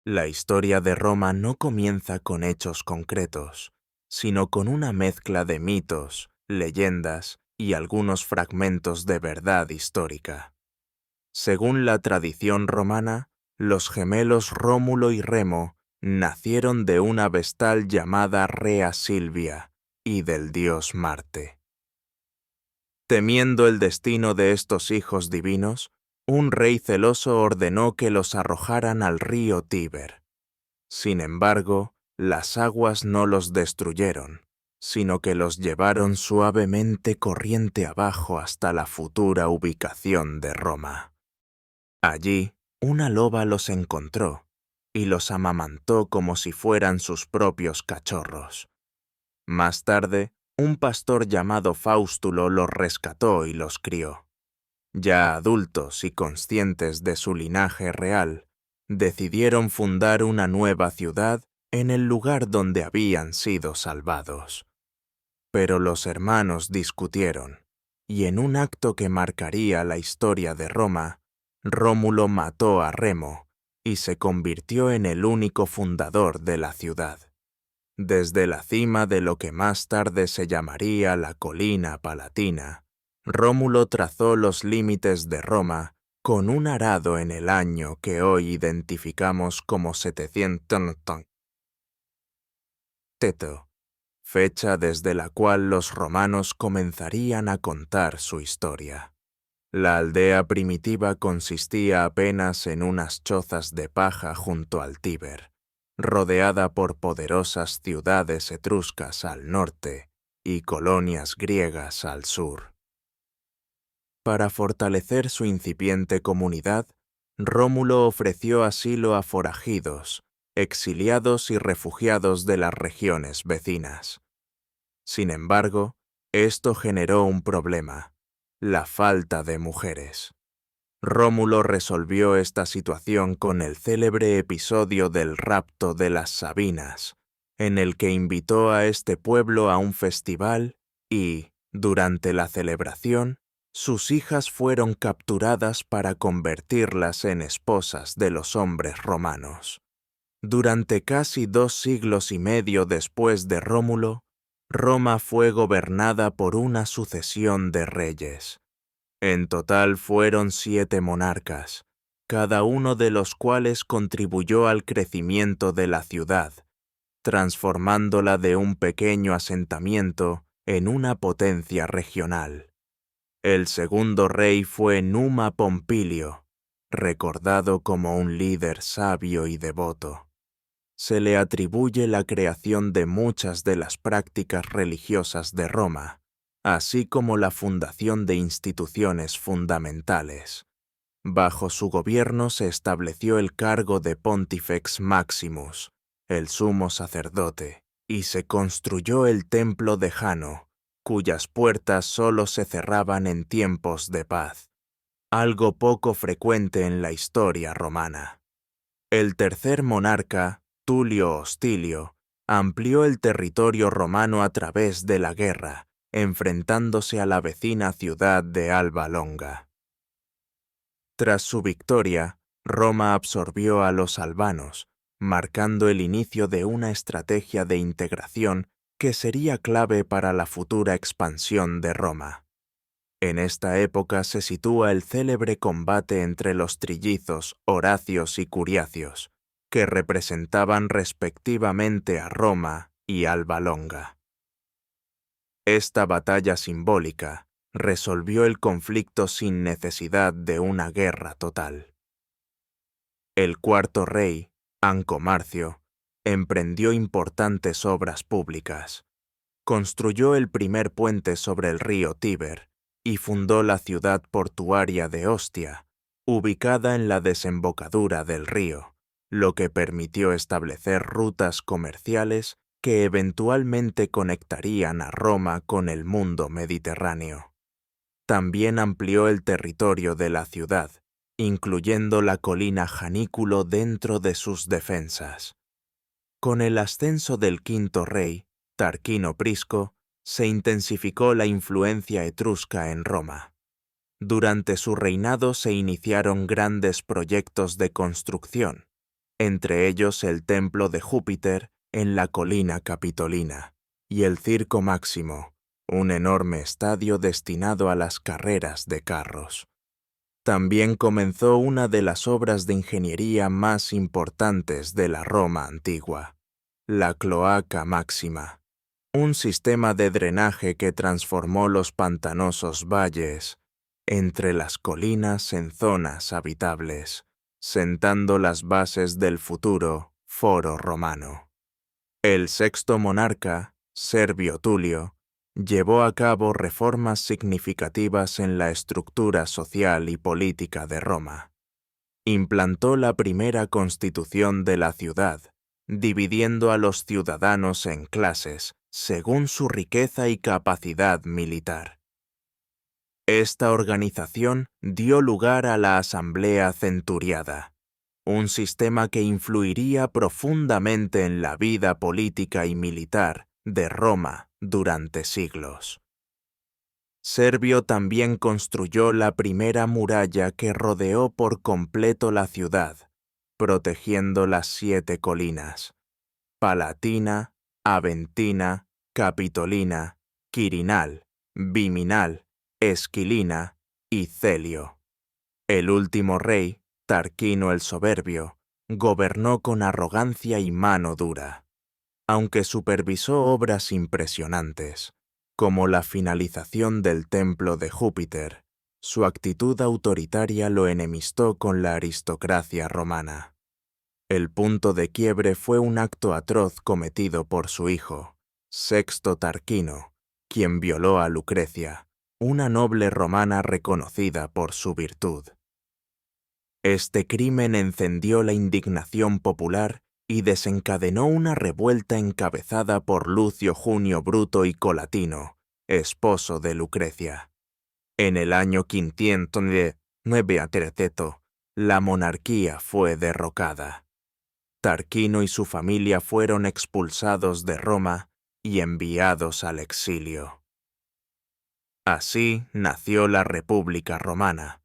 La historia de Roma no comienza con hechos concretos, sino con una mezcla de mitos, leyendas y algunos fragmentos de verdad histórica. Según la tradición romana, los gemelos Rómulo y Remo nacieron de una vestal llamada Rea Silvia y del dios Marte. Temiendo el destino de estos hijos divinos, un rey celoso ordenó que los arrojaran al río Tíber. Sin embargo, las aguas no los destruyeron, sino que los llevaron suavemente corriente abajo hasta la futura ubicación de Roma. Allí, una loba los encontró y los amamantó como si fueran sus propios cachorros. Más tarde, un pastor llamado Faustulo los rescató y los crió. Ya adultos y conscientes de su linaje real, decidieron fundar una nueva ciudad en el lugar donde habían sido salvados. Pero los hermanos discutieron, y en un acto que marcaría la historia de Roma, Rómulo mató a Remo y se convirtió en el único fundador de la ciudad. Desde la cima de lo que más tarde se llamaría la colina palatina, Rómulo trazó los límites de Roma con un arado en el año que hoy identificamos como 700 Teto, fecha desde la cual los romanos comenzarían a contar su historia. La aldea primitiva consistía apenas en unas chozas de paja junto al Tíber, rodeada por poderosas ciudades etruscas al norte y colonias griegas al sur. Para fortalecer su incipiente comunidad, Rómulo ofreció asilo a forajidos, exiliados y refugiados de las regiones vecinas. Sin embargo, esto generó un problema: la falta de mujeres. Rómulo resolvió esta situación con el célebre episodio del rapto de las Sabinas, en el que invitó a este pueblo a un festival y, durante la celebración, sus hijas fueron capturadas para convertirlas en esposas de los hombres romanos. Durante casi 2 siglos y medio después de Rómulo, Roma fue gobernada por una sucesión de reyes. En total fueron 7 monarcas, cada uno de los cuales contribuyó al crecimiento de la ciudad, transformándola de un pequeño asentamiento en una potencia regional. El segundo rey fue Numa Pompilio, recordado como un líder sabio y devoto. Se le atribuye la creación de muchas de las prácticas religiosas de Roma, así como la fundación de instituciones fundamentales. Bajo su gobierno se estableció el cargo de Pontifex Maximus, el sumo sacerdote, y se construyó el templo de Jano, cuyas puertas solo se cerraban en tiempos de paz, algo poco frecuente en la historia romana. El tercer monarca, Tulio Hostilio, amplió el territorio romano a través de la guerra, enfrentándose a la vecina ciudad de Alba Longa. Tras su victoria, Roma absorbió a los albanos, marcando el inicio de una estrategia de integración que sería clave para la futura expansión de Roma. En esta época se sitúa el célebre combate entre los trillizos Horacios y Curiacios, que representaban respectivamente a Roma y Alba Longa. Esta batalla simbólica resolvió el conflicto sin necesidad de una guerra total. El cuarto rey, Anco Marcio, emprendió importantes obras públicas. Construyó el primer puente sobre el río Tíber y fundó la ciudad portuaria de Ostia, ubicada en la desembocadura del río, lo que permitió establecer rutas comerciales que eventualmente conectarían a Roma con el mundo mediterráneo. También amplió el territorio de la ciudad, incluyendo la colina Janículo dentro de sus defensas. Con el ascenso del quinto rey, Tarquino Prisco, se intensificó la influencia etrusca en Roma. Durante su reinado se iniciaron grandes proyectos de construcción, entre ellos el templo de Júpiter en la colina capitolina y el Circo Máximo, un enorme estadio destinado a las carreras de carros. También comenzó una de las obras de ingeniería más importantes de la Roma antigua, la Cloaca Máxima, un sistema de drenaje que transformó los pantanosos valles entre las colinas en zonas habitables, sentando las bases del futuro Foro Romano. El sexto monarca, Servio Tulio, llevó a cabo reformas significativas en la estructura social y política de Roma. Implantó la primera constitución de la ciudad, dividiendo a los ciudadanos en clases según su riqueza y capacidad militar. Esta organización dio lugar a la Asamblea Centuriada, un sistema que influiría profundamente en la vida política y militar de Roma durante siglos. Servio también construyó la primera muralla que rodeó por completo la ciudad, protegiendo las 7 colinas: Palatina, Aventina, Capitolina, Quirinal, Viminal, Esquilina y Celio. El último rey, Tarquino el Soberbio, gobernó con arrogancia y mano dura, aunque supervisó obras impresionantes, como la finalización del templo de Júpiter. Su actitud autoritaria lo enemistó con la aristocracia romana. El punto de quiebre fue un acto atroz cometido por su hijo, Sexto Tarquino, quien violó a Lucrecia, una noble romana reconocida por su virtud. Este crimen encendió la indignación popular y desencadenó una revuelta encabezada por Lucio Junio Bruto y Colatino, esposo de Lucrecia. En el año 509 a.C., la monarquía fue derrocada. Tarquino y su familia fueron expulsados de Roma y enviados al exilio. Así nació la República Romana,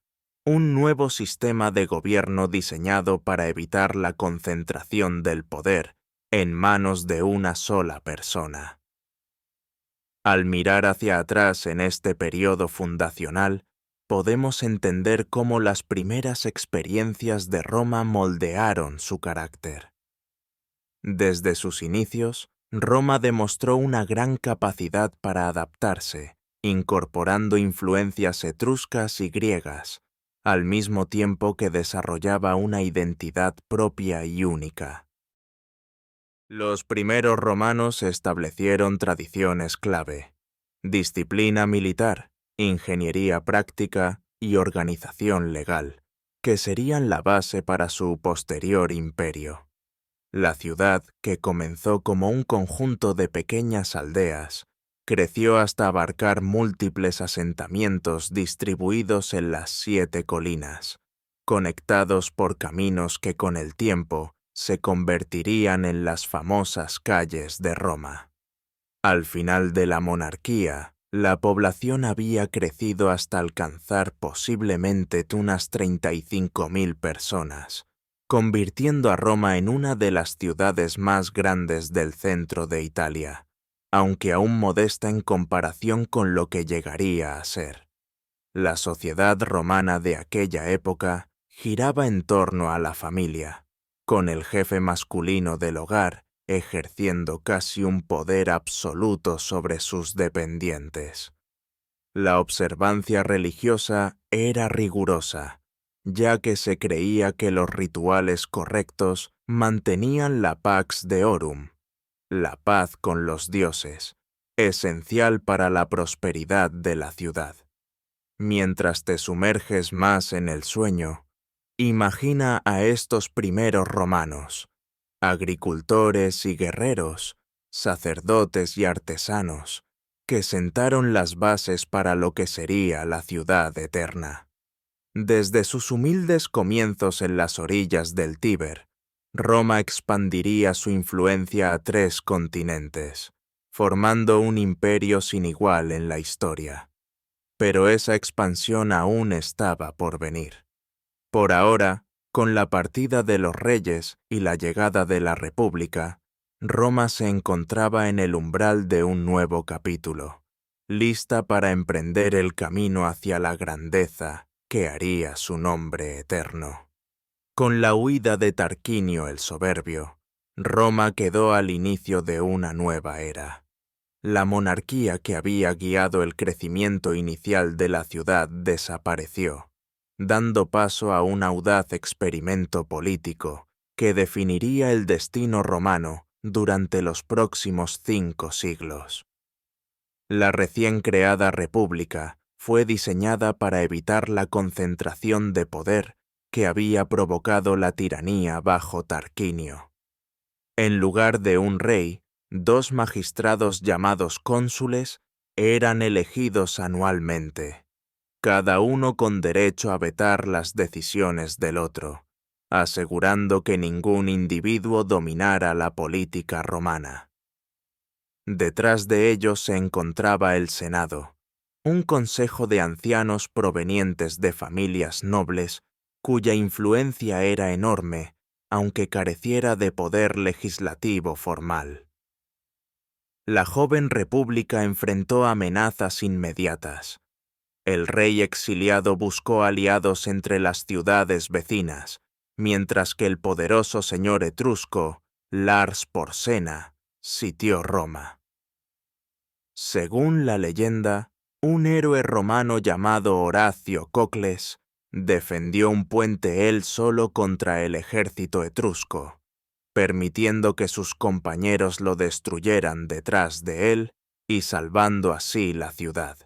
un nuevo sistema de gobierno diseñado para evitar la concentración del poder en manos de una sola persona. Al mirar hacia atrás en este periodo fundacional, podemos entender cómo las primeras experiencias de Roma moldearon su carácter. Desde sus inicios, Roma demostró una gran capacidad para adaptarse, incorporando influencias etruscas y griegas, al mismo tiempo que desarrollaba una identidad propia y única. Los primeros romanos establecieron tradiciones clave: disciplina militar, ingeniería práctica y organización legal, que serían la base para su posterior imperio. La ciudad, que comenzó como un conjunto de pequeñas aldeas, creció hasta abarcar múltiples asentamientos distribuidos en las 7 colinas, conectados por caminos que con el tiempo se convertirían en las famosas calles de Roma. Al final de la monarquía, la población había crecido hasta alcanzar posiblemente unas 35.000 personas, convirtiendo a Roma en una de las ciudades más grandes del centro de Italia, aunque aún modesta en comparación con lo que llegaría a ser. La sociedad romana de aquella época giraba en torno a la familia, con el jefe masculino del hogar ejerciendo casi un poder absoluto sobre sus dependientes. La observancia religiosa era rigurosa, ya que se creía que los rituales correctos mantenían la pax deorum, la paz con los dioses, esencial para la prosperidad de la ciudad. Mientras te sumerges más en el sueño, imagina a estos primeros romanos, agricultores y guerreros, sacerdotes y artesanos, que sentaron las bases para lo que sería la ciudad eterna. Desde sus humildes comienzos en las orillas del Tíber, Roma expandiría su influencia a 3 continentes, formando un imperio sin igual en la historia. Pero esa expansión aún estaba por venir. Por ahora, Con la partida de los reyes y la llegada de la República, Roma se encontraba en el umbral de un nuevo capítulo, lista para emprender el camino hacia la grandeza que haría su nombre eterno. Con la huida de Tarquinio el Soberbio, Roma quedó al inicio de una nueva era. La monarquía que había guiado el crecimiento inicial de la ciudad desapareció, dando paso a un audaz experimento político que definiría el destino romano durante los próximos 5 siglos. La recién creada república fue diseñada para evitar la concentración de poder que había provocado la tiranía bajo Tarquinio. En lugar de un rey, 2 magistrados llamados cónsules eran elegidos anualmente, cada uno con derecho a vetar las decisiones del otro, asegurando que ningún individuo dominara la política romana. Detrás de ellos se encontraba el Senado, un consejo de ancianos provenientes de familias nobles cuya influencia era enorme, aunque careciera de poder legislativo formal. La joven república enfrentó amenazas inmediatas. El rey exiliado buscó aliados entre las ciudades vecinas, mientras que el poderoso señor etrusco, Lars Porsena, sitió Roma. Según la leyenda, un héroe romano llamado Horacio Cocles defendió un puente él solo contra el ejército etrusco, permitiendo que sus compañeros lo destruyeran detrás de él y salvando así la ciudad.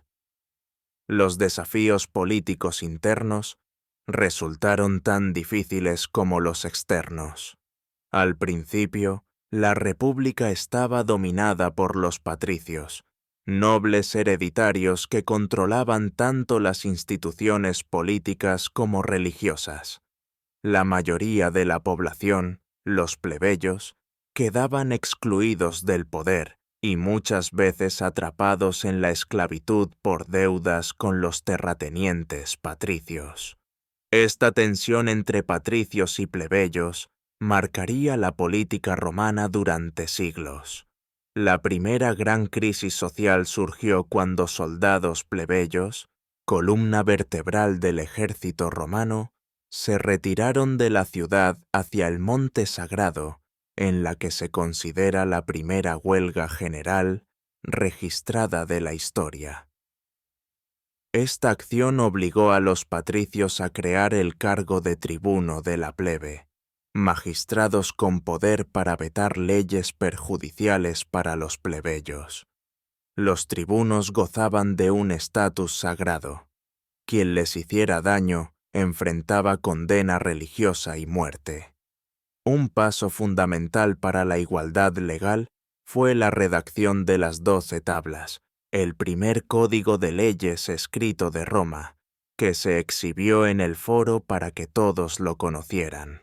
Los desafíos políticos internos resultaron tan difíciles como los externos. Al principio, la república estaba dominada por los patricios, nobles hereditarios que controlaban tanto las instituciones políticas como religiosas. La mayoría de la población, los plebeyos, quedaban excluidos del poder y muchas veces atrapados en la esclavitud por deudas con los terratenientes patricios. Esta tensión entre patricios y plebeyos marcaría la política romana durante siglos. La primera gran crisis social surgió cuando soldados plebeyos, columna vertebral del ejército romano, se retiraron de la ciudad hacia el Monte Sagrado, en la que se considera la primera huelga general registrada de la historia. Esta acción obligó a los patricios a crear el cargo de tribuno de la plebe, magistrados con poder para vetar leyes perjudiciales para los plebeyos. Los tribunos gozaban de un estatus sagrado. Quien les hiciera daño enfrentaba condena religiosa y muerte. Un paso fundamental para la igualdad legal fue la redacción de las 12 tablas, el primer código de leyes escrito de Roma, que se exhibió en el foro para que todos lo conocieran.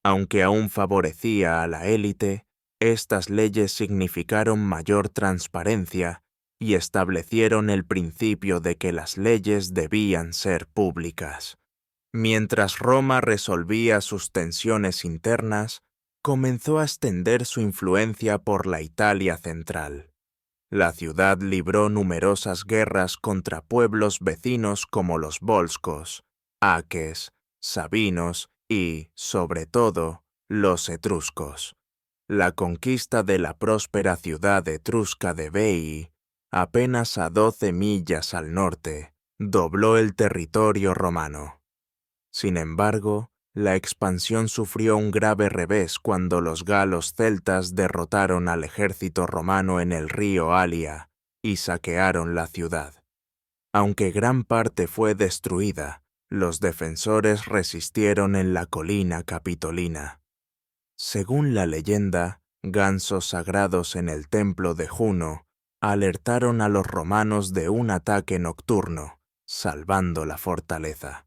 Aunque aún favorecía a la élite, estas leyes significaron mayor transparencia y establecieron el principio de que las leyes debían ser públicas. Mientras Roma resolvía sus tensiones internas, comenzó a extender su influencia por la Italia central. La ciudad libró numerosas guerras contra pueblos vecinos como los volscos, aques, sabinos y, sobre todo, los etruscos. La conquista de la próspera ciudad etrusca de Veii, apenas a 12 millas al norte, dobló el territorio romano. Sin embargo, la expansión sufrió un grave revés cuando los galos celtas derrotaron al ejército romano en el río Alia y saquearon la ciudad. Aunque gran parte fue destruida, los defensores resistieron en la colina capitolina. Según la leyenda, gansos sagrados en el templo de Juno alertaron a los romanos de un ataque nocturno, salvando la fortaleza.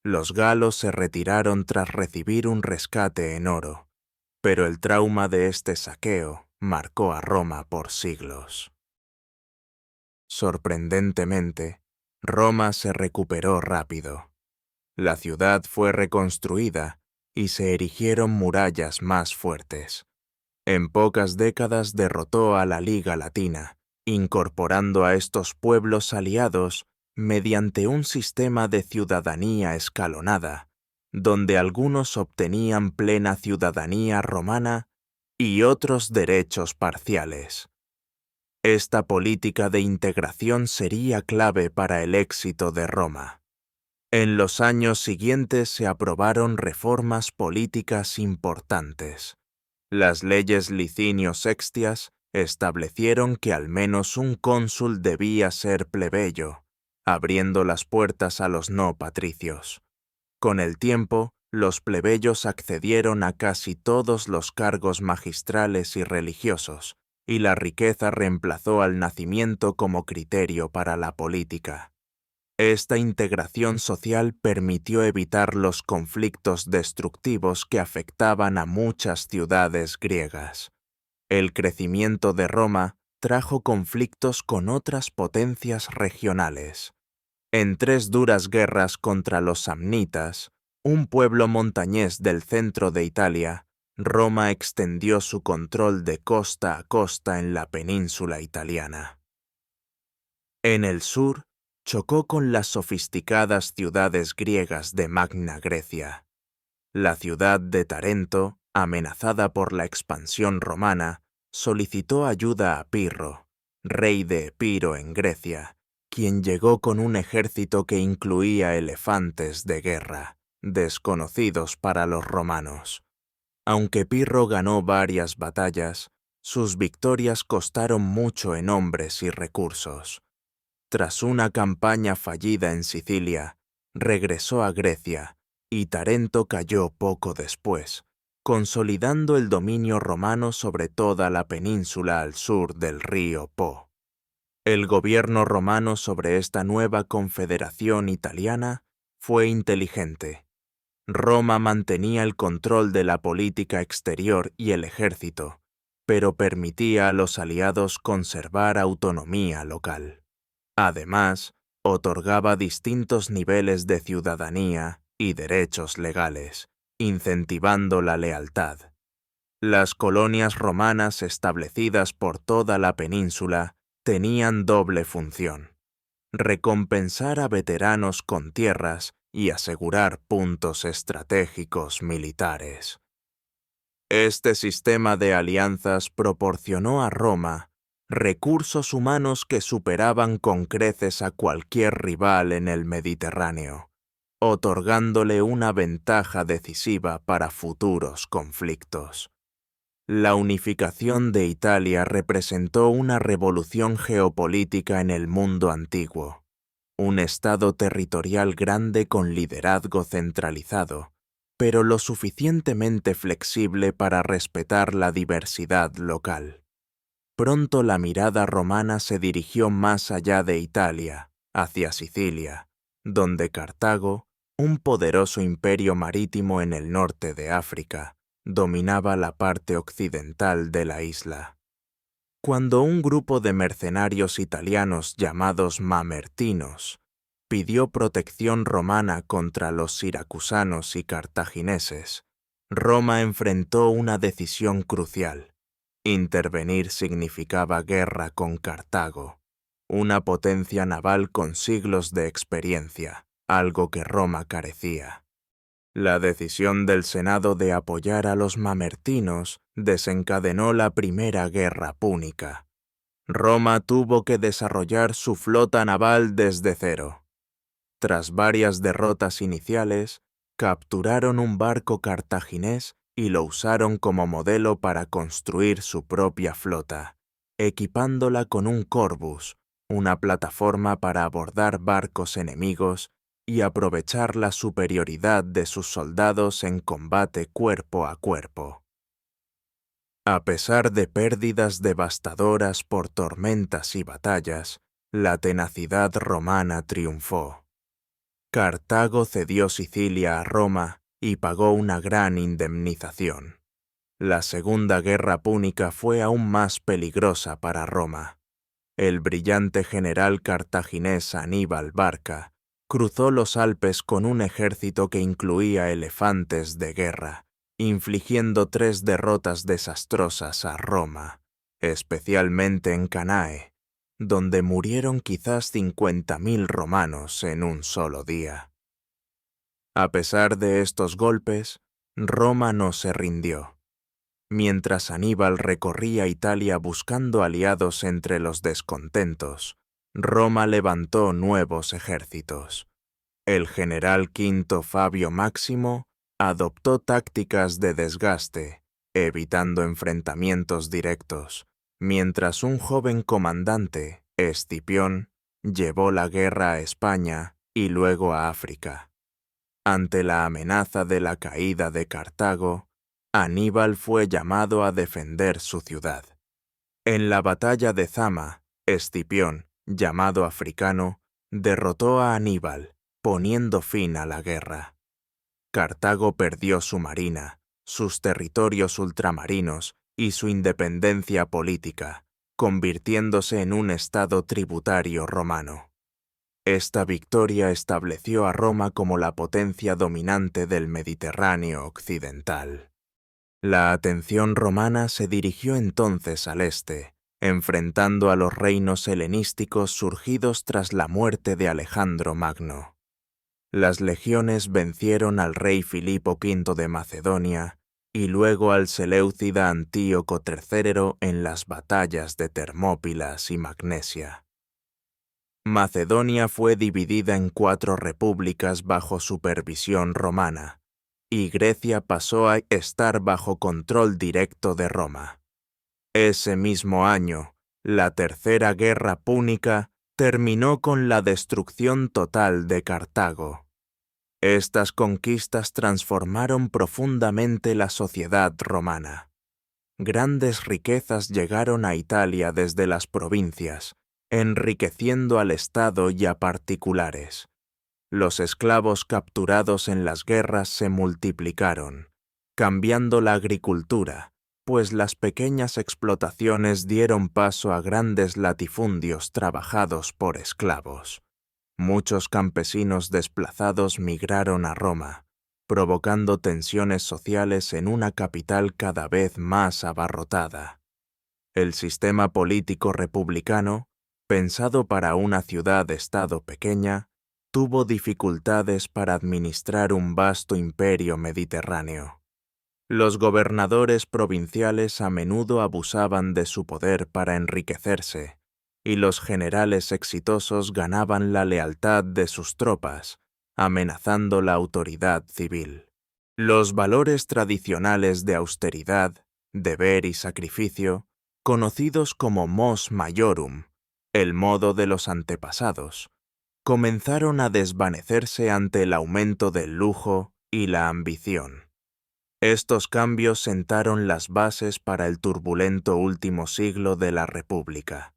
Los galos se retiraron tras recibir un rescate en oro, pero el trauma de este saqueo marcó a Roma por siglos. Sorprendentemente, Roma se recuperó rápido. La ciudad fue reconstruida y se erigieron murallas más fuertes. En pocas décadas derrotó a la Liga Latina, incorporando a estos pueblos aliados mediante un sistema de ciudadanía escalonada, donde algunos obtenían plena ciudadanía romana y otros derechos parciales. Esta política de integración sería clave para el éxito de Roma. En los años siguientes se aprobaron reformas políticas importantes. Las leyes Licinio Sextias establecieron que al menos un cónsul debía ser plebeyo, abriendo las puertas a los no patricios. Con el tiempo, los plebeyos accedieron a casi todos los cargos magistrales y religiosos, y la riqueza reemplazó al nacimiento como criterio para la política. Esta integración social permitió evitar los conflictos destructivos que afectaban a muchas ciudades griegas. El crecimiento de Roma trajo conflictos con otras potencias regionales. En 3 duras guerras contra los samnitas, un pueblo montañés del centro de Italia, Roma extendió su control de costa a costa en la península italiana. En el sur, chocó con las sofisticadas ciudades griegas de Magna Grecia. La ciudad de Tarento, amenazada por la expansión romana, solicitó ayuda a Pirro, rey de Epiro en Grecia, quien llegó con un ejército que incluía elefantes de guerra, desconocidos para los romanos. Aunque Pirro ganó varias batallas, sus victorias costaron mucho en hombres y recursos. Tras una campaña fallida en Sicilia, regresó a Grecia y Tarento cayó poco después, consolidando el dominio romano sobre toda la península al sur del río Po. El gobierno romano sobre esta nueva confederación italiana fue inteligente. Roma mantenía el control de la política exterior y el ejército, pero permitía a los aliados conservar autonomía local. Además, otorgaba distintos niveles de ciudadanía y derechos legales, incentivando la lealtad. Las colonias romanas establecidas por toda la península tenían doble función: recompensar a veteranos con tierras y asegurar puntos estratégicos militares. Este sistema de alianzas proporcionó a Roma recursos humanos que superaban con creces a cualquier rival en el Mediterráneo, otorgándole una ventaja decisiva para futuros conflictos. La unificación de Italia representó una revolución geopolítica en el mundo antiguo, un estado territorial grande con liderazgo centralizado, pero lo suficientemente flexible para respetar la diversidad local. Pronto la mirada romana se dirigió más allá de Italia, hacia Sicilia, donde Cartago, un poderoso imperio marítimo en el norte de África, dominaba la parte occidental de la isla. Cuando un grupo de mercenarios italianos llamados mamertinos pidió protección romana contra los siracusanos y cartagineses, Roma enfrentó una decisión crucial. Intervenir significaba guerra con Cartago, una potencia naval con siglos de experiencia, algo que Roma carecía. La decisión del Senado de apoyar a los mamertinos desencadenó la Primera Guerra Púnica. Roma tuvo que desarrollar su flota naval desde cero. Tras varias derrotas iniciales, capturaron un barco cartaginés y lo usaron como modelo para construir su propia flota, equipándola con un Corvus, una plataforma para abordar barcos enemigos y aprovechar la superioridad de sus soldados en combate cuerpo a cuerpo. A pesar de pérdidas devastadoras por tormentas y batallas, la tenacidad romana triunfó. Cartago cedió Sicilia a Roma y pagó una gran indemnización. La Segunda Guerra Púnica fue aún más peligrosa para Roma. El brillante general cartaginés Aníbal Barca Cruzó los Alpes con un ejército que incluía elefantes de guerra, infligiendo 3 derrotas desastrosas a Roma, especialmente en Canae, donde murieron quizás 50.000 romanos en un solo día. A pesar de estos golpes, Roma no se rindió. Mientras Aníbal recorría Italia buscando aliados entre los descontentos, Roma levantó nuevos ejércitos. El general Quinto Fabio Máximo adoptó tácticas de desgaste, evitando enfrentamientos directos, mientras un joven comandante, Escipión, llevó la guerra a España y luego a África. Ante la amenaza de la caída de Cartago, Aníbal fue llamado a defender su ciudad. En la batalla de Zama, Escipión, llamado africano, derrotó a Aníbal, poniendo fin a la guerra. Cartago perdió su marina, sus territorios ultramarinos y su independencia política, convirtiéndose en un estado tributario romano. Esta victoria estableció a Roma como la potencia dominante del Mediterráneo occidental. La atención romana se dirigió entonces al este, enfrentando a los reinos helenísticos surgidos tras la muerte de Alejandro Magno. Las legiones vencieron al rey Filipo V de Macedonia y luego al seleucida Antíoco III en las batallas de Termópilas y Magnesia. Macedonia fue dividida en 4 repúblicas bajo supervisión romana, y Grecia pasó a estar bajo control directo de Roma. Ese mismo año, la Tercera Guerra Púnica terminó con la destrucción total de Cartago. Estas conquistas transformaron profundamente la sociedad romana. Grandes riquezas llegaron a Italia desde las provincias, enriqueciendo al Estado y a particulares. Los esclavos capturados en las guerras se multiplicaron, cambiando la agricultura, pues las pequeñas explotaciones dieron paso a grandes latifundios trabajados por esclavos. Muchos campesinos desplazados migraron a Roma, provocando tensiones sociales en una capital cada vez más abarrotada. El sistema político republicano, pensado para una ciudad-estado pequeña, tuvo dificultades para administrar un vasto imperio mediterráneo. Los gobernadores provinciales a menudo abusaban de su poder para enriquecerse, y los generales exitosos ganaban la lealtad de sus tropas, amenazando la autoridad civil. Los valores tradicionales de austeridad, deber y sacrificio, conocidos como mos maiorum, el modo de los antepasados, comenzaron a desvanecerse ante el aumento del lujo y la ambición. Estos cambios sentaron las bases para el turbulento último siglo de la República.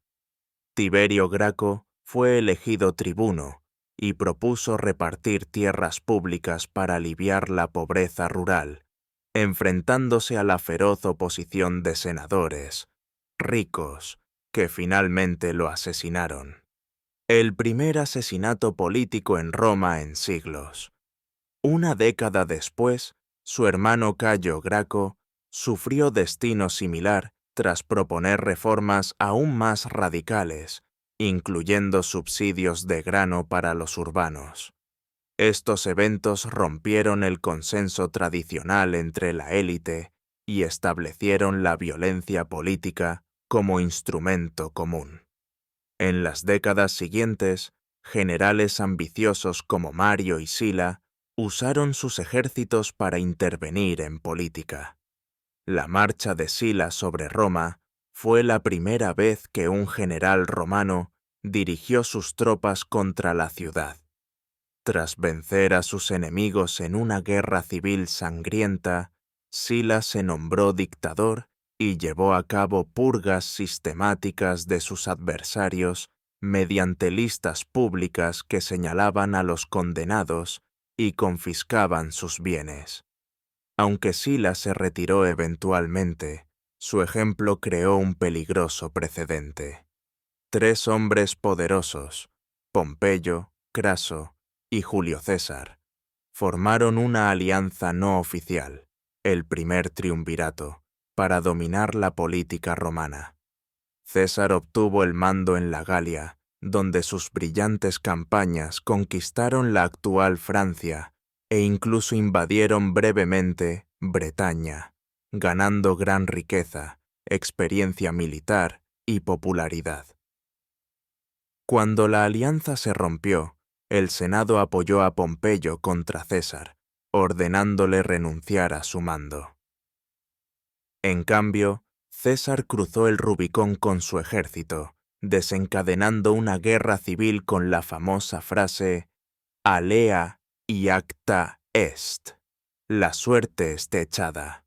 Tiberio Graco fue elegido tribuno y propuso repartir tierras públicas para aliviar la pobreza rural, enfrentándose a la feroz oposición de senadores, ricos, que finalmente lo asesinaron. El primer asesinato político en Roma en siglos. Una década después, su hermano Cayo Graco sufrió destino similar tras proponer reformas aún más radicales, incluyendo subsidios de grano para los urbanos. Estos eventos rompieron el consenso tradicional entre la élite y establecieron la violencia política como instrumento común. En las décadas siguientes, generales ambiciosos como Mario y Sila usaron sus ejércitos para intervenir en política. La marcha de Sila sobre Roma fue la primera vez que un general romano dirigió sus tropas contra la ciudad. Tras vencer a sus enemigos en una guerra civil sangrienta, Sila se nombró dictador y llevó a cabo purgas sistemáticas de sus adversarios mediante listas públicas que señalaban a los condenados y confiscaban sus bienes. Aunque Sila se retiró eventualmente, su ejemplo creó un peligroso precedente. 3 hombres poderosos, Pompeyo, Craso y Julio César formaron una alianza no oficial, el primer triunvirato, para dominar la política romana. César obtuvo el mando en la Galia, donde sus brillantes campañas conquistaron la actual Francia e incluso invadieron brevemente Bretaña, ganando gran riqueza, experiencia militar y popularidad. Cuando la alianza se rompió, el Senado apoyó a Pompeyo contra César, ordenándole renunciar a su mando. En cambio, César cruzó el Rubicón con su ejército, desencadenando una guerra civil con la famosa frase «Alea iacta est», la suerte esté echada.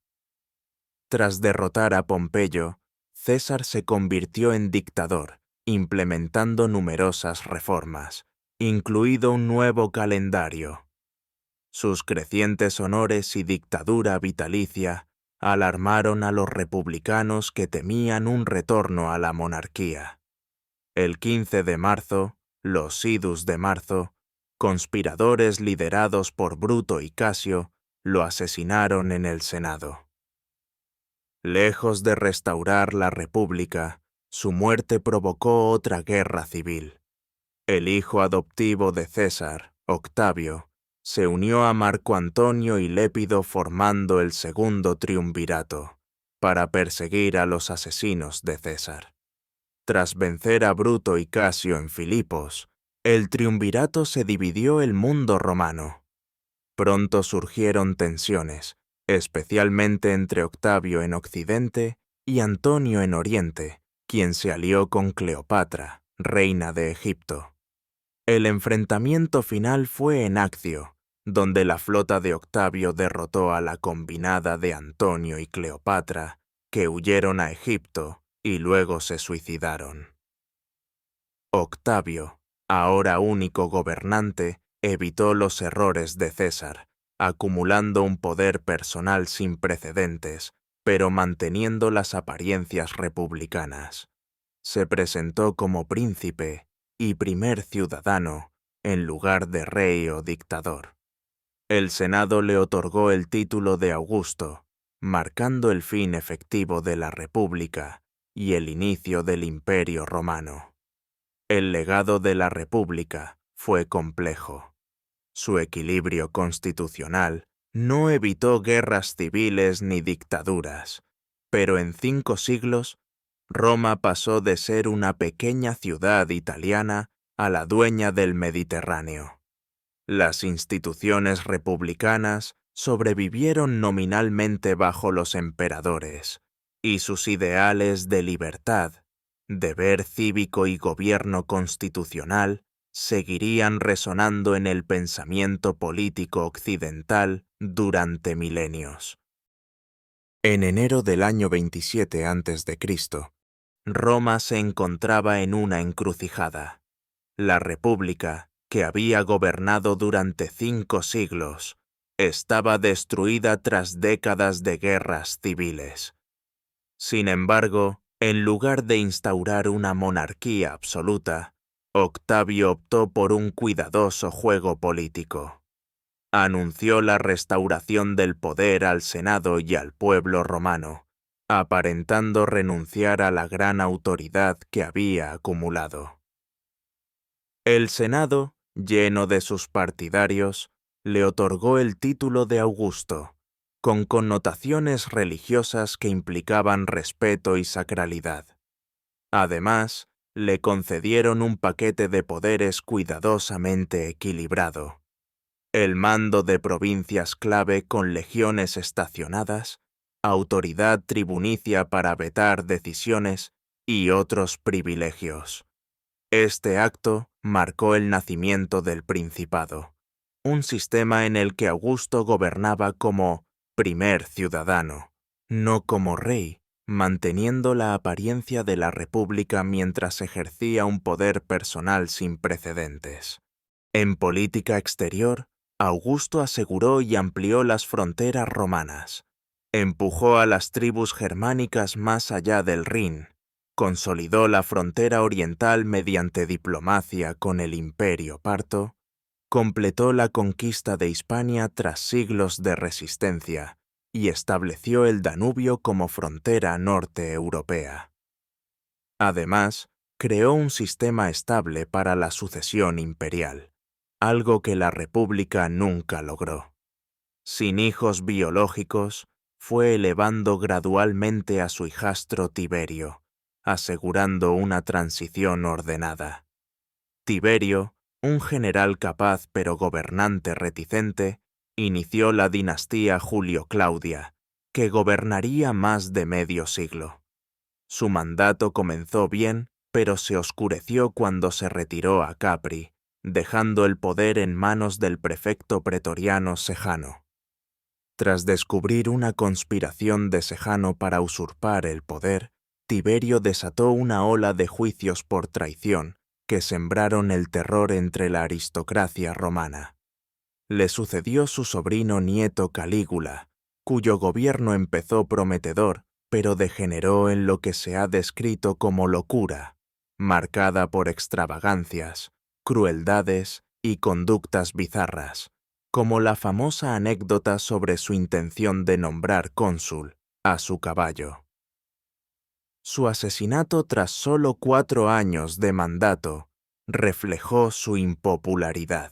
Tras derrotar a Pompeyo, César se convirtió en dictador, implementando numerosas reformas, incluido un nuevo calendario. Sus crecientes honores y dictadura vitalicia alarmaron a los republicanos que temían un retorno a la monarquía. El 15 de marzo, los idus de marzo, conspiradores liderados por Bruto y Casio, lo asesinaron en el Senado. Lejos de restaurar la república, su muerte provocó otra guerra civil. El hijo adoptivo de César, Octavio, se unió a Marco Antonio y Lépido formando el segundo triunvirato, para perseguir a los asesinos de César. Tras vencer a Bruto y Casio en Filipos, el triunvirato se dividió el mundo romano. Pronto surgieron tensiones, especialmente entre Octavio en Occidente y Antonio en Oriente, quien se alió con Cleopatra, reina de Egipto. El enfrentamiento final fue en Accio, donde la flota de Octavio derrotó a la combinada de Antonio y Cleopatra, que huyeron a Egipto y luego se suicidaron. Octavio, ahora único gobernante, evitó los errores de César, acumulando un poder personal sin precedentes, pero manteniendo las apariencias republicanas. Se presentó como príncipe y primer ciudadano, en lugar de rey o dictador. El Senado le otorgó el título de Augusto, marcando el fin efectivo de la República y el inicio del Imperio Romano. El legado de la República fue complejo. Su equilibrio constitucional no evitó guerras civiles ni dictaduras, pero en 5 siglos, Roma pasó de ser una pequeña ciudad italiana a la dueña del Mediterráneo. Las instituciones republicanas sobrevivieron nominalmente bajo los emperadores, y sus ideales de libertad, deber cívico y gobierno constitucional seguirían resonando en el pensamiento político occidental durante milenios. En enero del año 27 a.C., Roma se encontraba en una encrucijada. La República, que había gobernado durante 5 siglos, estaba destruida tras décadas de guerras civiles. Sin embargo, en lugar de instaurar una monarquía absoluta, Octavio optó por un cuidadoso juego político. Anunció la restauración del poder al Senado y al pueblo romano, aparentando renunciar a la gran autoridad que había acumulado. El Senado, lleno de sus partidarios, le otorgó el título de Augusto, con connotaciones religiosas que implicaban respeto y sacralidad. Además, le concedieron un paquete de poderes cuidadosamente equilibrado: el mando de provincias clave con legiones estacionadas, autoridad tribunicia para vetar decisiones y otros privilegios. Este acto marcó el nacimiento del Principado, un sistema en el que Augusto gobernaba como primer ciudadano, no como rey, manteniendo la apariencia de la República mientras ejercía un poder personal sin precedentes. En política exterior, Augusto aseguró y amplió las fronteras romanas, empujó a las tribus germánicas más allá del Rin, consolidó la frontera oriental mediante diplomacia con el Imperio Parto, completó la conquista de Hispania tras siglos de resistencia y estableció el Danubio como frontera norte europea. Además, creó un sistema estable para la sucesión imperial, algo que la República nunca logró. Sin hijos biológicos, fue elevando gradualmente a su hijastro Tiberio, asegurando una transición ordenada. Tiberio, un general capaz pero gobernante reticente, inició la dinastía Julio-Claudia, que gobernaría más de medio siglo. Su mandato comenzó bien, pero se oscureció cuando se retiró a Capri, dejando el poder en manos del prefecto pretoriano Sejano. Tras descubrir una conspiración de Sejano para usurpar el poder, Tiberio desató una ola de juicios por traición que sembraron el terror entre la aristocracia romana. Le sucedió su sobrino nieto Calígula, cuyo gobierno empezó prometedor, pero degeneró en lo que se ha descrito como locura, marcada por extravagancias, crueldades y conductas bizarras, como la famosa anécdota sobre su intención de nombrar cónsul a su caballo. Su asesinato tras solo 4 años de mandato reflejó su impopularidad.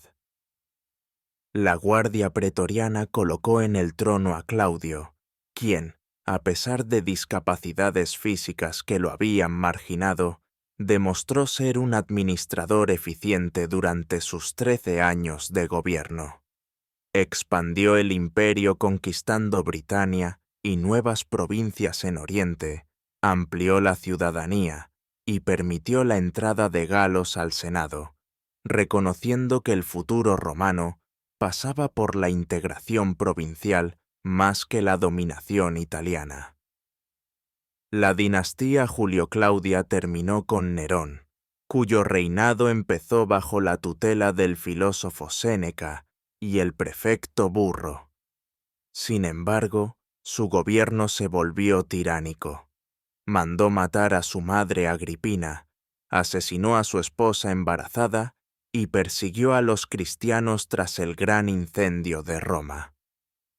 La guardia pretoriana colocó en el trono a Claudio, quien, a pesar de discapacidades físicas que lo habían marginado, demostró ser un administrador eficiente durante sus 13 años de gobierno. Expandió el imperio conquistando Britania y nuevas provincias en Oriente, amplió la ciudadanía y permitió la entrada de galos al Senado, reconociendo que el futuro romano pasaba por la integración provincial más que la dominación italiana. La dinastía Julio-Claudia terminó con Nerón, cuyo reinado empezó bajo la tutela del filósofo Séneca y el prefecto Burro. Sin embargo, su gobierno se volvió tiránico. Mandó matar a su madre Agripina, asesinó a su esposa embarazada y persiguió a los cristianos tras el gran incendio de Roma.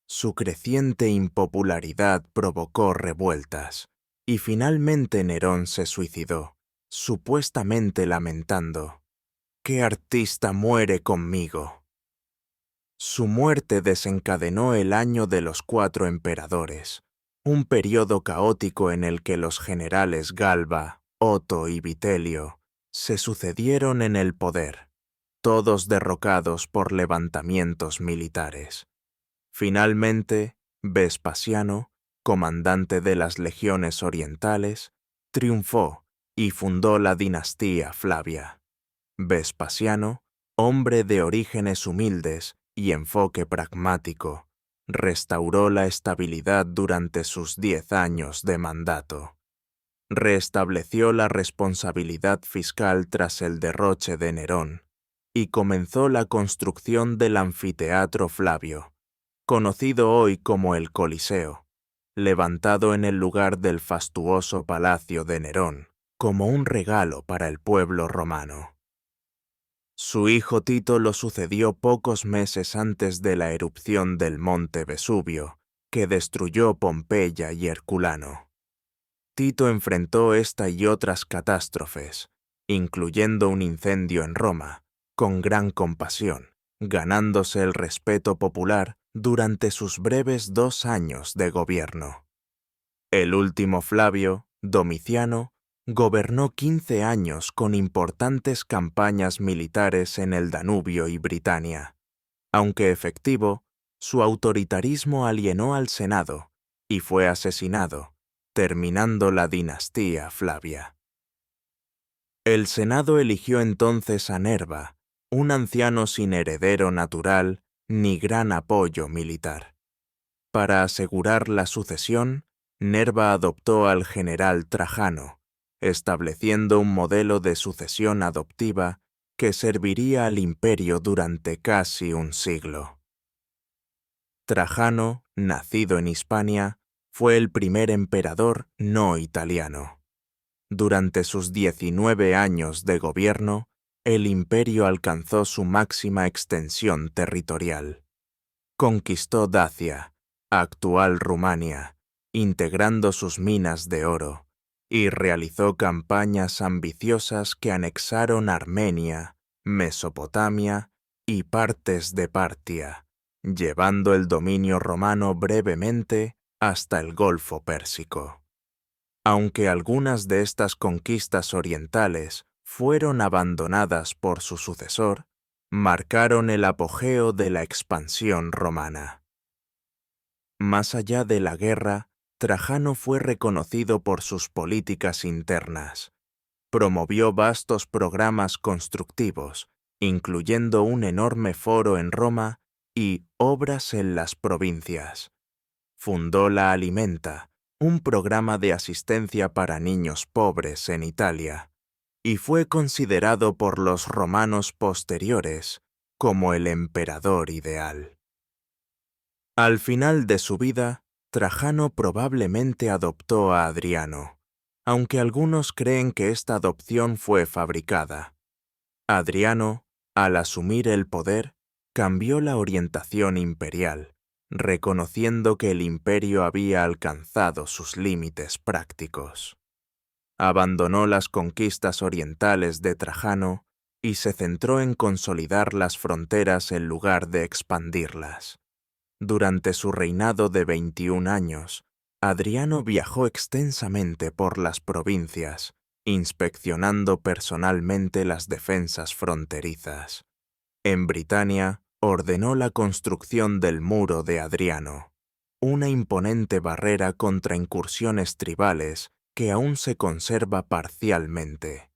Su creciente impopularidad provocó revueltas, y finalmente Nerón se suicidó, supuestamente lamentando: «¿Qué artista muere conmigo?». Su muerte desencadenó el Año de los 4 emperadores, un periodo caótico en el que los generales Galba, Otto y Vitelio se sucedieron en el poder, todos derrocados por levantamientos militares. Finalmente, Vespasiano, comandante de las legiones orientales, triunfó y fundó la dinastía Flavia. Vespasiano, hombre de orígenes humildes y enfoque pragmático, restauró la estabilidad durante sus 10 años de mandato. Restableció la responsabilidad fiscal tras el derroche de Nerón y comenzó la construcción del anfiteatro Flavio, conocido hoy como el Coliseo, levantado en el lugar del fastuoso palacio de Nerón, como un regalo para el pueblo romano. Su hijo Tito lo sucedió pocos meses antes de la erupción del monte Vesubio, que destruyó Pompeya y Herculano. Tito enfrentó esta y otras catástrofes, incluyendo un incendio en Roma, con gran compasión, ganándose el respeto popular durante sus breves 2 años de gobierno. El último Flavio, Domiciano, gobernó 15 años con importantes campañas militares en el Danubio y Britania. Aunque efectivo, su autoritarismo alienó al Senado y fue asesinado, terminando la dinastía Flavia. El Senado eligió entonces a Nerva, un anciano sin heredero natural ni gran apoyo militar. Para asegurar la sucesión, Nerva adoptó al general Trajano, estableciendo un modelo de sucesión adoptiva que serviría al imperio durante casi un siglo. Trajano, nacido en Hispania, fue el primer emperador no italiano. Durante sus 19 años de gobierno, el imperio alcanzó su máxima extensión territorial. Conquistó Dacia, actual Rumania, integrando sus minas de oro, y realizó campañas ambiciosas que anexaron Armenia, Mesopotamia y partes de Partia, llevando el dominio romano brevemente hasta el Golfo Pérsico. Aunque algunas de estas conquistas orientales fueron abandonadas por su sucesor, marcaron el apogeo de la expansión romana. Más allá de la guerra, Trajano fue reconocido por sus políticas internas. Promovió vastos programas constructivos, incluyendo un enorme foro en Roma y obras en las provincias. Fundó la Alimenta, un programa de asistencia para niños pobres en Italia, y fue considerado por los romanos posteriores como el emperador ideal. Al final de su vida, Trajano probablemente adoptó a Adriano, aunque algunos creen que esta adopción fue fabricada. Adriano, al asumir el poder, cambió la orientación imperial, reconociendo que el imperio había alcanzado sus límites prácticos. Abandonó las conquistas orientales de Trajano y se centró en consolidar las fronteras en lugar de expandirlas. Durante su reinado de 21 años, Adriano viajó extensamente por las provincias, inspeccionando personalmente las defensas fronterizas. En Britania, ordenó la construcción del Muro de Adriano, una imponente barrera contra incursiones tribales que aún se conserva parcialmente.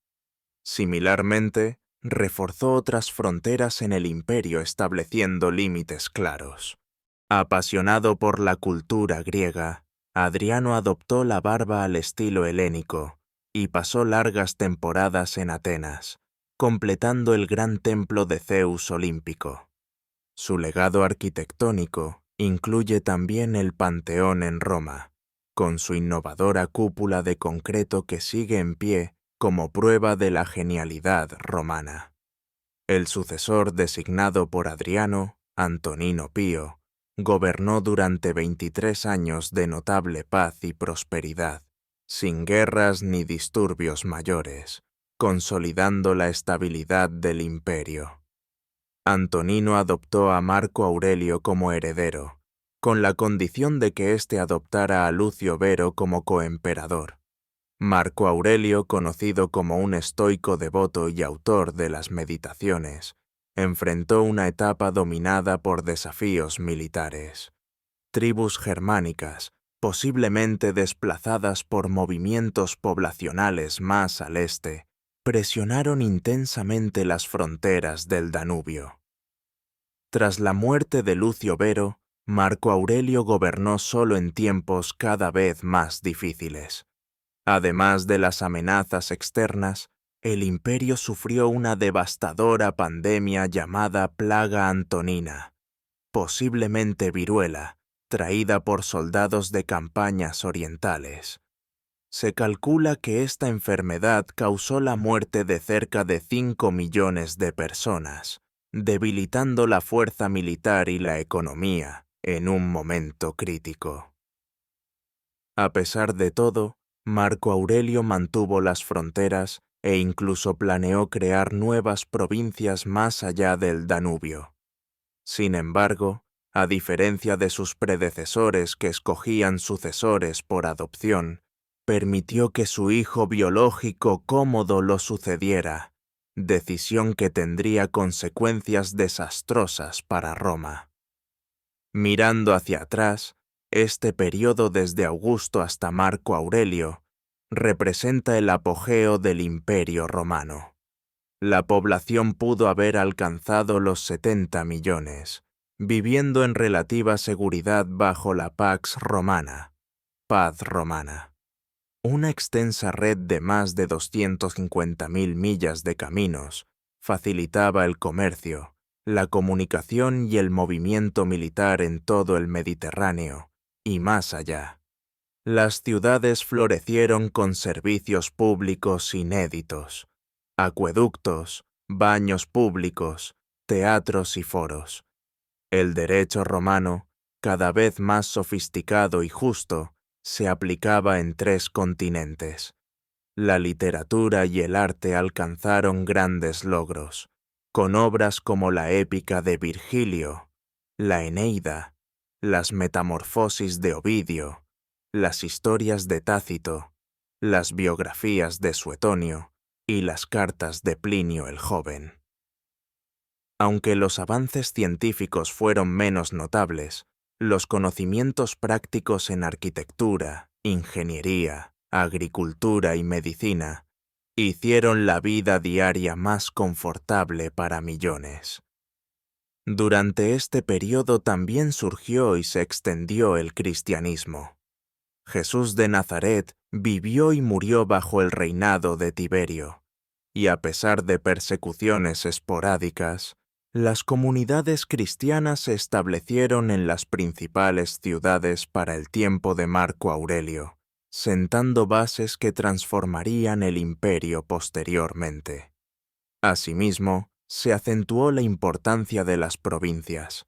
Similarmente, reforzó otras fronteras en el imperio estableciendo límites claros. Apasionado por la cultura griega, Adriano adoptó la barba al estilo helénico y pasó largas temporadas en Atenas, completando el gran templo de Zeus olímpico. Su legado arquitectónico incluye también el Panteón en Roma, con su innovadora cúpula de concreto que sigue en pie como prueba de la genialidad romana. El sucesor designado por Adriano, Antonino Pío, gobernó durante 23 años de notable paz y prosperidad, sin guerras ni disturbios mayores, consolidando la estabilidad del imperio. Antonino adoptó a Marco Aurelio como heredero, con la condición de que éste adoptara a Lucio Vero como coemperador. Marco Aurelio, conocido como un estoico devoto y autor de las Meditaciones, enfrentó una etapa dominada por desafíos militares. Tribus germánicas, posiblemente desplazadas por movimientos poblacionales más al este, presionaron intensamente las fronteras del Danubio. Tras la muerte de Lucio Vero, Marco Aurelio gobernó solo en tiempos cada vez más difíciles. Además de las amenazas externas, el imperio sufrió una devastadora pandemia llamada Plaga Antonina, posiblemente viruela, traída por soldados de campañas orientales. Se calcula que esta enfermedad causó la muerte de cerca de 5 millones de personas, debilitando la fuerza militar y la economía en un momento crítico. A pesar de todo, Marco Aurelio mantuvo las fronteras e incluso planeó crear nuevas provincias más allá del Danubio. Sin embargo, a diferencia de sus predecesores que escogían sucesores por adopción, permitió que su hijo biológico Cómodo lo sucediera, decisión que tendría consecuencias desastrosas para Roma. Mirando hacia atrás, este periodo desde Augusto hasta Marco Aurelio representa el apogeo del Imperio Romano. La población pudo haber alcanzado los 70 millones, viviendo en relativa seguridad bajo la Pax Romana, paz romana. Una extensa red de más de 250.000 millas de caminos facilitaba el comercio, la comunicación y el movimiento militar en todo el Mediterráneo y más allá. Las ciudades florecieron con servicios públicos inéditos, acueductos, baños públicos, teatros y foros. El derecho romano, cada vez más sofisticado y justo, se aplicaba en 3 continentes. La literatura y el arte alcanzaron grandes logros, con obras como la épica de Virgilio, la Eneida, las Metamorfosis de Ovidio, las historias de Tácito, las biografías de Suetonio y las cartas de Plinio el Joven. Aunque los avances científicos fueron menos notables, los conocimientos prácticos en arquitectura, ingeniería, agricultura y medicina hicieron la vida diaria más confortable para millones. Durante este periodo también surgió y se extendió el cristianismo. Jesús de Nazaret vivió y murió bajo el reinado de Tiberio, y a pesar de persecuciones esporádicas, las comunidades cristianas se establecieron en las principales ciudades para el tiempo de Marco Aurelio, sentando bases que transformarían el imperio posteriormente. Asimismo, se acentuó la importancia de las provincias.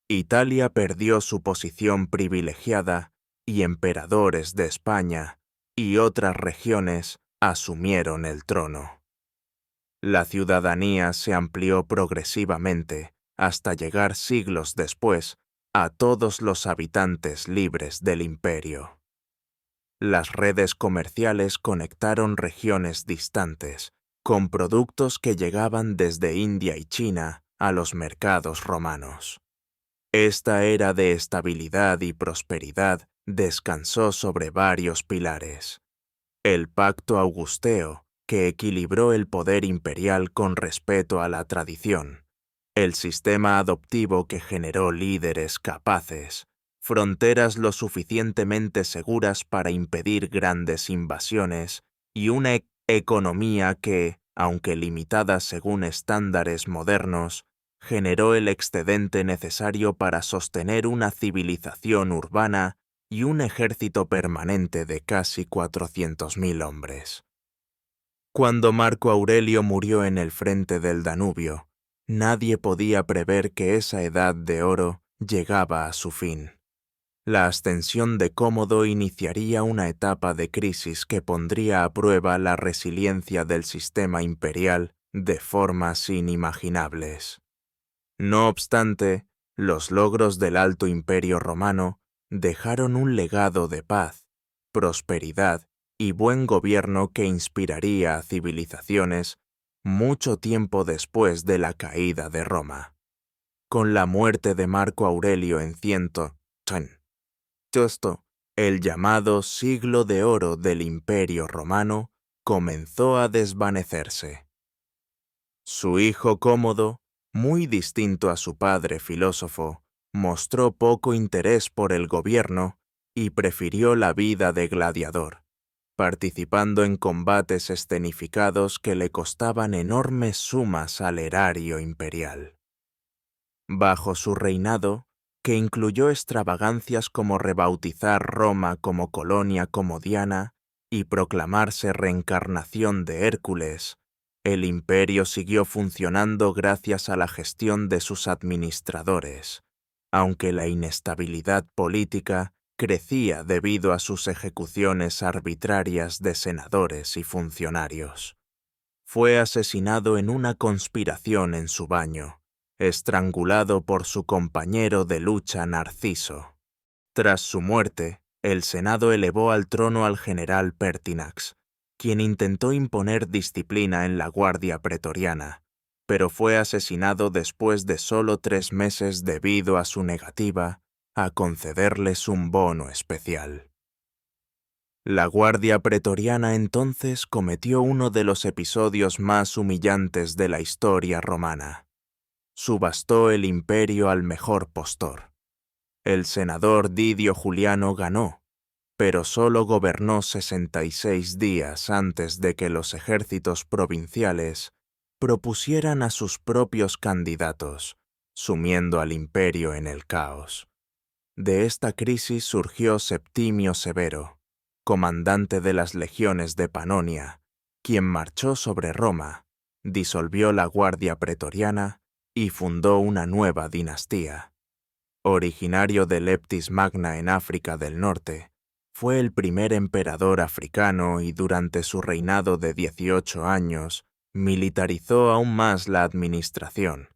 Italia perdió su posición privilegiada y emperadores de España y otras regiones asumieron el trono. La ciudadanía se amplió progresivamente hasta llegar siglos después a todos los habitantes libres del imperio. Las redes comerciales conectaron regiones distantes, con productos que llegaban desde India y China a los mercados romanos. Esta era de estabilidad y prosperidad descansó sobre varios pilares. El Pacto Augusteo, que equilibró el poder imperial con respeto a la tradición, el sistema adoptivo que generó líderes capaces, fronteras lo suficientemente seguras para impedir grandes invasiones y una economía que, aunque limitada según estándares modernos, generó el excedente necesario para sostener una civilización urbana y un ejército permanente de casi 400.000 hombres. Cuando Marco Aurelio murió en el frente del Danubio, nadie podía prever que esa edad de oro llegaba a su fin. La ascensión de Cómodo iniciaría una etapa de crisis que pondría a prueba la resiliencia del sistema imperial de formas inimaginables. No obstante, los logros del Alto Imperio Romano dejaron un legado de paz, prosperidad y buen gobierno que inspiraría a civilizaciones mucho tiempo después de la caída de Roma. Con la muerte de Marco Aurelio en 110, el llamado Siglo de Oro del Imperio Romano comenzó a desvanecerse. Su hijo Cómodo, muy distinto a su padre filósofo, mostró poco interés por el gobierno y prefirió la vida de gladiador, participando en combates escenificados que le costaban enormes sumas al erario imperial. Bajo su reinado, que incluyó extravagancias como rebautizar Roma como colonia comodiana y proclamarse reencarnación de Hércules, el imperio siguió funcionando gracias a la gestión de sus administradores, aunque la inestabilidad política crecía debido a sus ejecuciones arbitrarias de senadores y funcionarios. Fue asesinado en una conspiración en su baño, estrangulado por su compañero de lucha Narciso. Tras su muerte, el Senado elevó al trono al general Pertinax, quien intentó imponer disciplina en la Guardia Pretoriana, pero fue asesinado después de solo 3 meses debido a su negativa a concederles un bono especial. La Guardia Pretoriana entonces cometió uno de los episodios más humillantes de la historia romana. Subastó el imperio al mejor postor. El senador Didio Juliano ganó, pero solo gobernó 66 días antes de que los ejércitos provinciales propusieran a sus propios candidatos, sumiendo al imperio en el caos. De esta crisis surgió Septimio Severo, comandante de las legiones de Panonia, quien marchó sobre Roma, disolvió la Guardia Pretoriana y fundó una nueva dinastía. Originario de Leptis Magna en África del Norte, fue el primer emperador africano y durante su reinado de 18 años militarizó aún más la administración,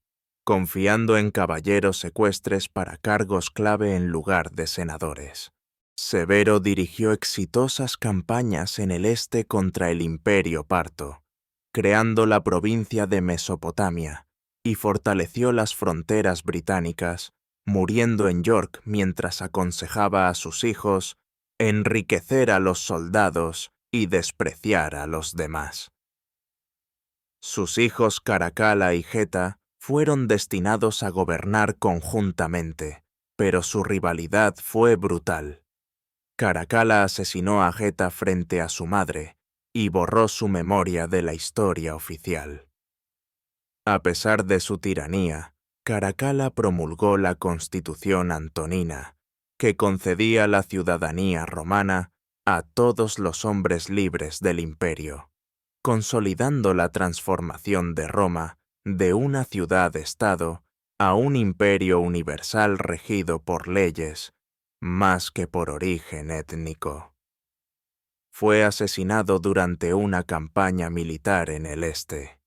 confiando en caballeros ecuestres para cargos clave en lugar de senadores. Severo dirigió exitosas campañas en el este contra el Imperio Parto, creando la provincia de Mesopotamia, y fortaleció las fronteras británicas, muriendo en York mientras aconsejaba a sus hijos enriquecer a los soldados y despreciar a los demás. Sus hijos Caracalla y Geta fueron destinados a gobernar conjuntamente, pero su rivalidad fue brutal. Caracalla asesinó a Geta frente a su madre y borró su memoria de la historia oficial. A pesar de su tiranía, Caracalla promulgó la Constitución Antonina, que concedía la ciudadanía romana a todos los hombres libres del imperio, consolidando la transformación de Roma de una ciudad-estado a un imperio universal regido por leyes, más que por origen étnico. Fue asesinado durante una campaña militar en el este.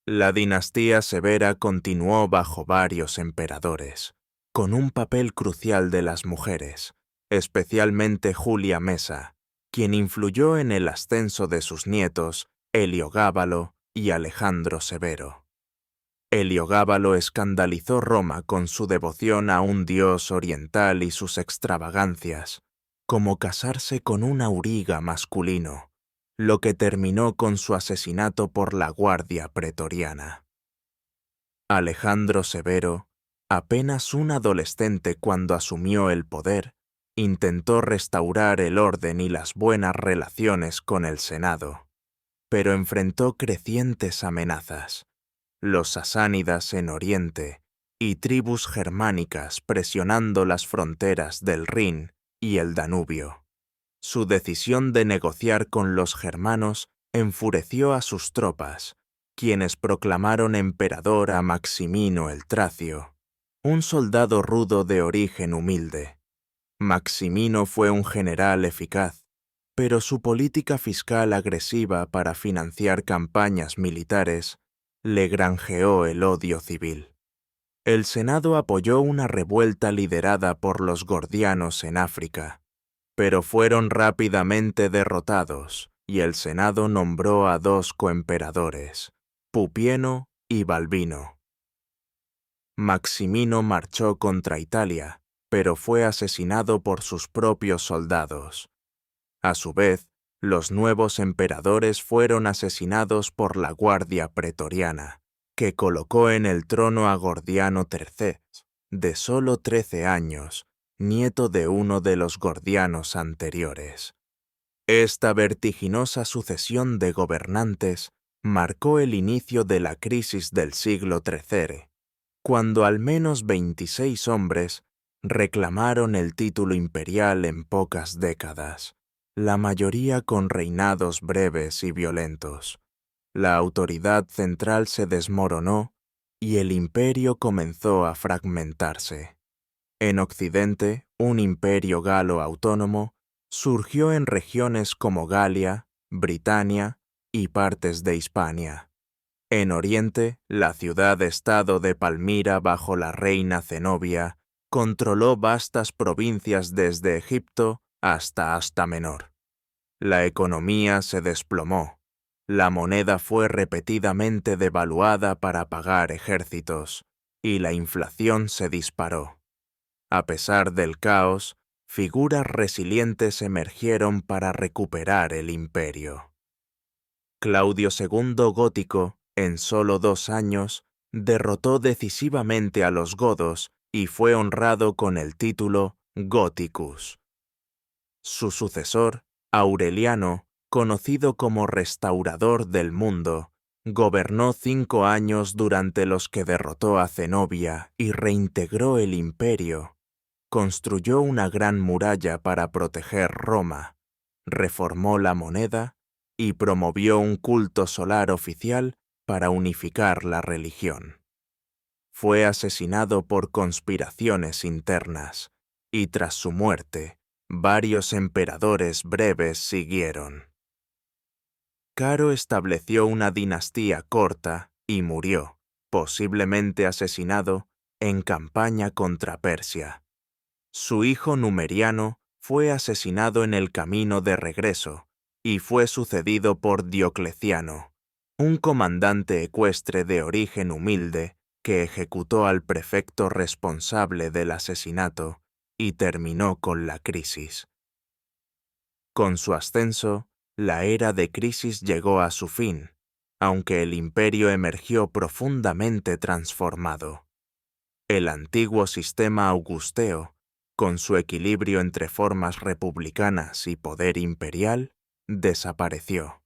La dinastía Severa continuó bajo varios emperadores, con un papel crucial de las mujeres, especialmente Julia Mesa, quien influyó en el ascenso de sus nietos Heliogábalo y Alejandro Severo. Heliogábalo escandalizó Roma con su devoción a un dios oriental y sus extravagancias, como casarse con un auriga masculino, lo que terminó con su asesinato por la Guardia Pretoriana. Alejandro Severo, apenas un adolescente cuando asumió el poder, intentó restaurar el orden y las buenas relaciones con el Senado, pero enfrentó crecientes amenazas: los sasánidas en Oriente y tribus germánicas presionando las fronteras del Rin y el Danubio. Su decisión de negociar con los germanos enfureció a sus tropas, quienes proclamaron emperador a Maximino el Tracio, un soldado rudo de origen humilde. Maximino fue un general eficaz, pero su política fiscal agresiva para financiar campañas militares le granjeó el odio civil. El Senado apoyó una revuelta liderada por los gordianos en África, pero fueron rápidamente derrotados y el Senado nombró a dos coemperadores, Pupieno y Balbino. Maximino marchó contra Italia, pero fue asesinado por sus propios soldados. A su vez, los nuevos emperadores fueron asesinados por la Guardia Pretoriana, que colocó en el trono a Gordiano III, de solo 13 años, nieto de uno de los gordianos anteriores. Esta vertiginosa sucesión de gobernantes marcó el inicio de la crisis del siglo III, cuando al menos 26 hombres reclamaron el título imperial en pocas décadas, la mayoría con reinados breves y violentos. La autoridad central se desmoronó y el imperio comenzó a fragmentarse. En Occidente, un imperio galo autónomo surgió en regiones como Galia, Britania y partes de Hispania. En Oriente, la ciudad-estado de Palmira bajo la reina Zenobia controló vastas provincias desde Egipto hasta Asia Menor. La economía se desplomó. La moneda fue repetidamente devaluada para pagar ejércitos, y la inflación se disparó. A pesar del caos, figuras resilientes emergieron para recuperar el imperio. Claudio II Gótico, en solo 2 años, derrotó decisivamente a los godos y fue honrado con el título Gothicus. Su sucesor, Aureliano, conocido como restaurador del mundo, gobernó 5 años durante los que derrotó a Zenobia y reintegró el imperio. Construyó una gran muralla para proteger Roma, reformó la moneda y promovió un culto solar oficial para unificar la religión. Fue asesinado por conspiraciones internas, y tras su muerte, varios emperadores breves siguieron. Caro estableció una dinastía corta y murió, posiblemente asesinado, en campaña contra Persia. Su hijo Numeriano fue asesinado en el camino de regreso y fue sucedido por Diocleciano, un comandante ecuestre de origen humilde que ejecutó al prefecto responsable del asesinato y terminó con la crisis. Con su ascenso, la era de crisis llegó a su fin, aunque el imperio emergió profundamente transformado. El antiguo sistema augusteo, con su equilibrio entre formas republicanas y poder imperial, desapareció.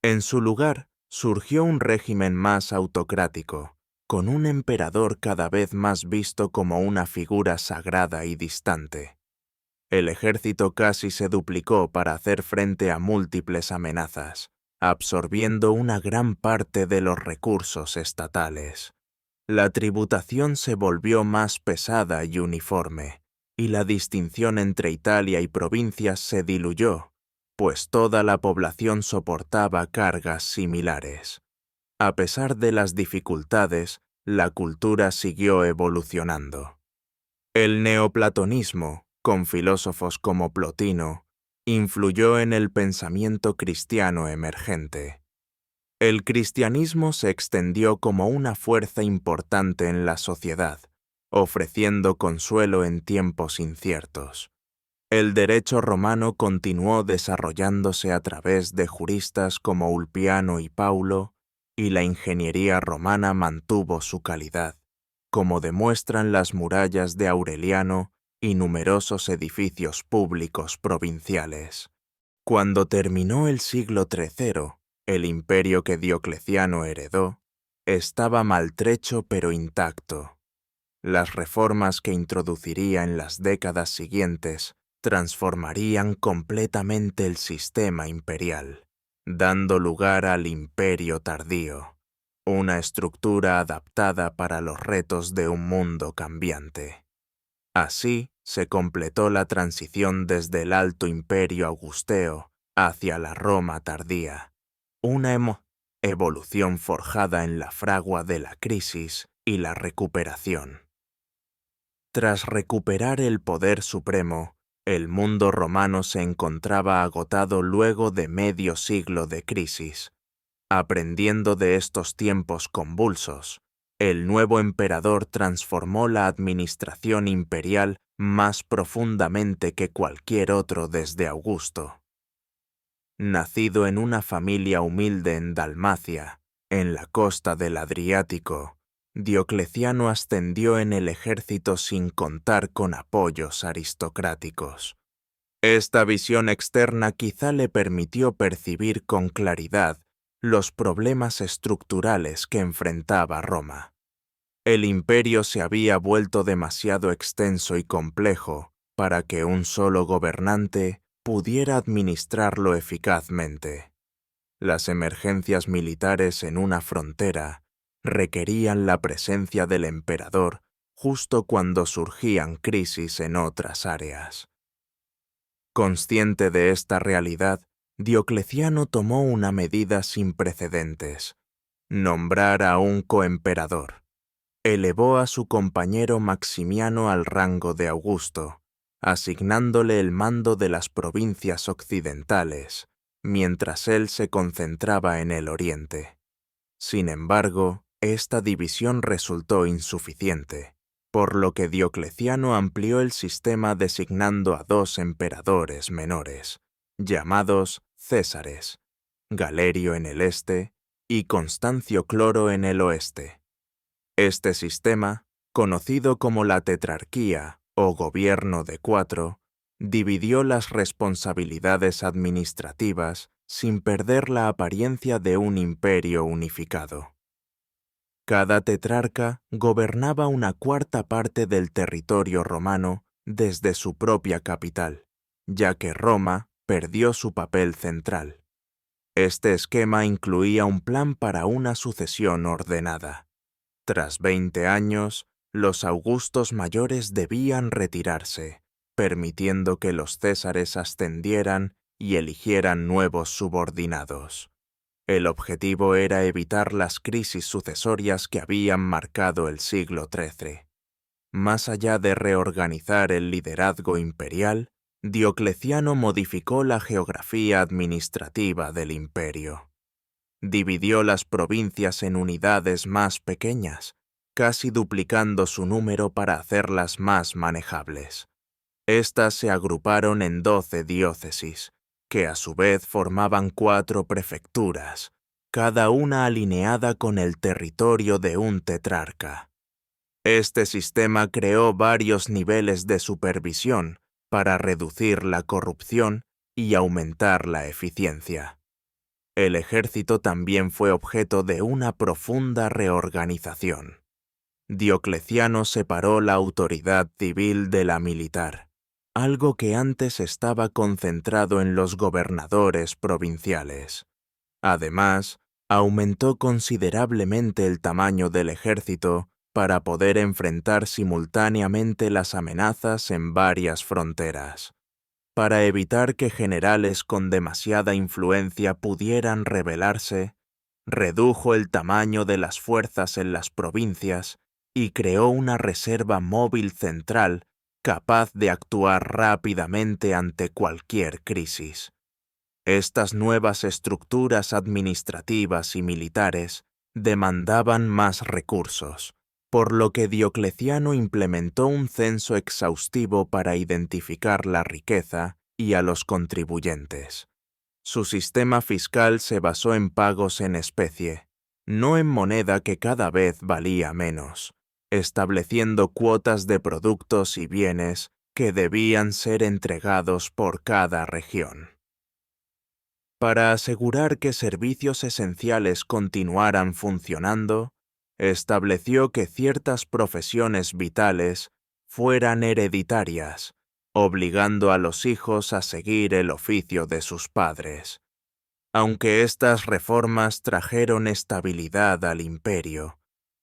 En su lugar, surgió un régimen más autocrático, con un emperador cada vez más visto como una figura sagrada y distante. El ejército casi se duplicó para hacer frente a múltiples amenazas, absorbiendo una gran parte de los recursos estatales. La tributación se volvió más pesada y uniforme, y la distinción entre Italia y provincias se diluyó, pues toda la población soportaba cargas similares. A pesar de las dificultades, la cultura siguió evolucionando. El neoplatonismo, con filósofos como Plotino, influyó en el pensamiento cristiano emergente. El cristianismo se extendió como una fuerza importante en la sociedad, ofreciendo consuelo en tiempos inciertos. El derecho romano continuó desarrollándose a través de juristas como Ulpiano y Paulo, y la ingeniería romana mantuvo su calidad, como demuestran las murallas de Aureliano y numerosos edificios públicos provinciales. Cuando terminó el siglo III, el imperio que Diocleciano heredó estaba maltrecho pero intacto. Las reformas que introduciría en las décadas siguientes transformarían completamente el sistema imperial, dando lugar al imperio tardío, una estructura adaptada para los retos de un mundo cambiante. Así se completó la transición desde el Alto Imperio Augusteo hacia la Roma tardía, una evolución forjada en la fragua de la crisis y la recuperación. Tras recuperar el poder supremo, el mundo romano se encontraba agotado luego de medio siglo de crisis. Aprendiendo de estos tiempos convulsos, el nuevo emperador transformó la administración imperial más profundamente que cualquier otro desde Augusto. Nacido en una familia humilde en Dalmacia, en la costa del Adriático, Diocleciano ascendió en el ejército sin contar con apoyos aristocráticos. Esta visión externa quizá le permitió percibir con claridad los problemas estructurales que enfrentaba Roma. El imperio se había vuelto demasiado extenso y complejo para que un solo gobernante pudiera administrarlo eficazmente. Las emergencias militares en una frontera requerían la presencia del emperador justo cuando surgían crisis en otras áreas. Consciente de esta realidad, Diocleciano tomó una medida sin precedentes: nombrar a un coemperador. Elevó a su compañero Maximiano al rango de Augusto, asignándole el mando de las provincias occidentales, mientras él se concentraba en el oriente. Sin embargo, esta división resultó insuficiente, por lo que Diocleciano amplió el sistema designando a 2 emperadores menores, llamados Césares, Galerio en el este y Constancio Cloro en el oeste. Este sistema, conocido como la tetrarquía o gobierno de 4, dividió las responsabilidades administrativas sin perder la apariencia de un imperio unificado. Cada tetrarca gobernaba una cuarta parte del territorio romano desde su propia capital, ya que Roma perdió su papel central. Este esquema incluía un plan para una sucesión ordenada. Tras 20 años, los augustos mayores debían retirarse, permitiendo que los césares ascendieran y eligieran nuevos subordinados. El objetivo era evitar las crisis sucesorias que habían marcado el siglo XIII. Más allá de reorganizar el liderazgo imperial, Diocleciano modificó la geografía administrativa del imperio. Dividió las provincias en unidades más pequeñas, casi duplicando su número para hacerlas más manejables. Estas se agruparon en 12 diócesis, que a su vez formaban 4 prefecturas, cada una alineada con el territorio de un tetrarca. Este sistema creó varios niveles de supervisión para reducir la corrupción y aumentar la eficiencia. El ejército también fue objeto de una profunda reorganización. Diocleciano separó la autoridad civil de la militar, algo que antes estaba concentrado en los gobernadores provinciales. Además, aumentó considerablemente el tamaño del ejército para poder enfrentar simultáneamente las amenazas en varias fronteras. Para evitar que generales con demasiada influencia pudieran rebelarse, redujo el tamaño de las fuerzas en las provincias y creó una reserva móvil central capaz de actuar rápidamente ante cualquier crisis. Estas nuevas estructuras administrativas y militares demandaban más recursos, por lo que Diocleciano implementó un censo exhaustivo para identificar la riqueza y a los contribuyentes. Su sistema fiscal se basó en pagos en especie, no en moneda que cada vez valía menos, estableciendo cuotas de productos y bienes que debían ser entregados por cada región. Para asegurar que servicios esenciales continuaran funcionando, estableció que ciertas profesiones vitales fueran hereditarias, obligando a los hijos a seguir el oficio de sus padres. Aunque estas reformas trajeron estabilidad al imperio,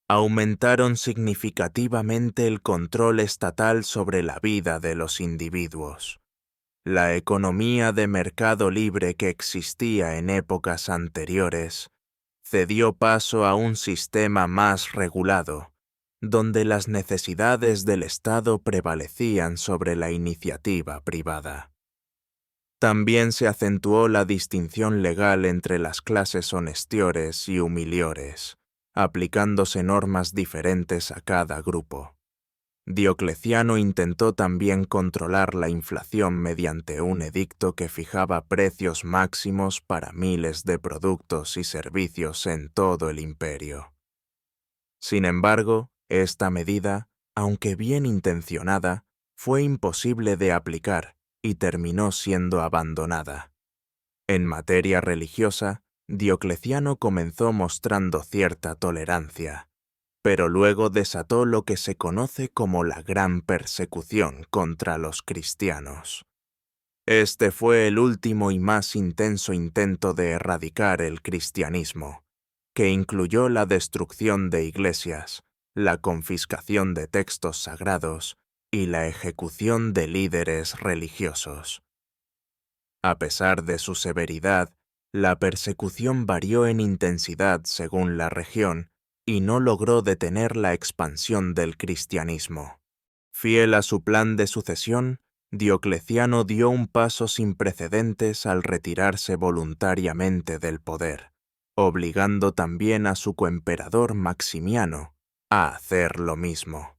aumentaron significativamente el control estatal sobre la vida de los individuos. La economía de mercado libre que existía en épocas anteriores cedió paso a un sistema más regulado, donde las necesidades del Estado prevalecían sobre la iniciativa privada. También se acentuó la distinción legal entre las clases honestiores y humiliores, aplicándose normas diferentes a cada grupo. Diocleciano intentó también controlar la inflación mediante un edicto que fijaba precios máximos para miles de productos y servicios en todo el imperio. Sin embargo, esta medida, aunque bien intencionada, fue imposible de aplicar y terminó siendo abandonada. En materia religiosa, Diocleciano comenzó mostrando cierta tolerancia, pero luego desató lo que se conoce como la Gran Persecución contra los cristianos. Este fue el último y más intenso intento de erradicar el cristianismo, que incluyó la destrucción de iglesias, la confiscación de textos sagrados y la ejecución de líderes religiosos. A pesar de su severidad, la persecución varió en intensidad según la región y no logró detener la expansión del cristianismo. Fiel a su plan de sucesión, Diocleciano dio un paso sin precedentes al retirarse voluntariamente del poder, obligando también a su coemperador Maximiano a hacer lo mismo.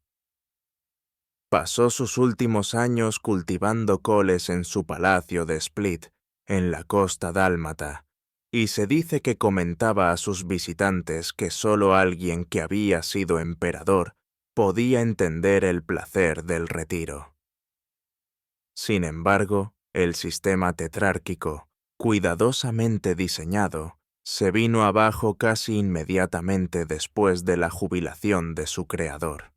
Pasó sus últimos años cultivando coles en su palacio de Split, en la costa dálmata, y se dice que comentaba a sus visitantes que solo alguien que había sido emperador podía entender el placer del retiro. Sin embargo, el sistema tetrárquico, cuidadosamente diseñado, se vino abajo casi inmediatamente después de la jubilación de su creador.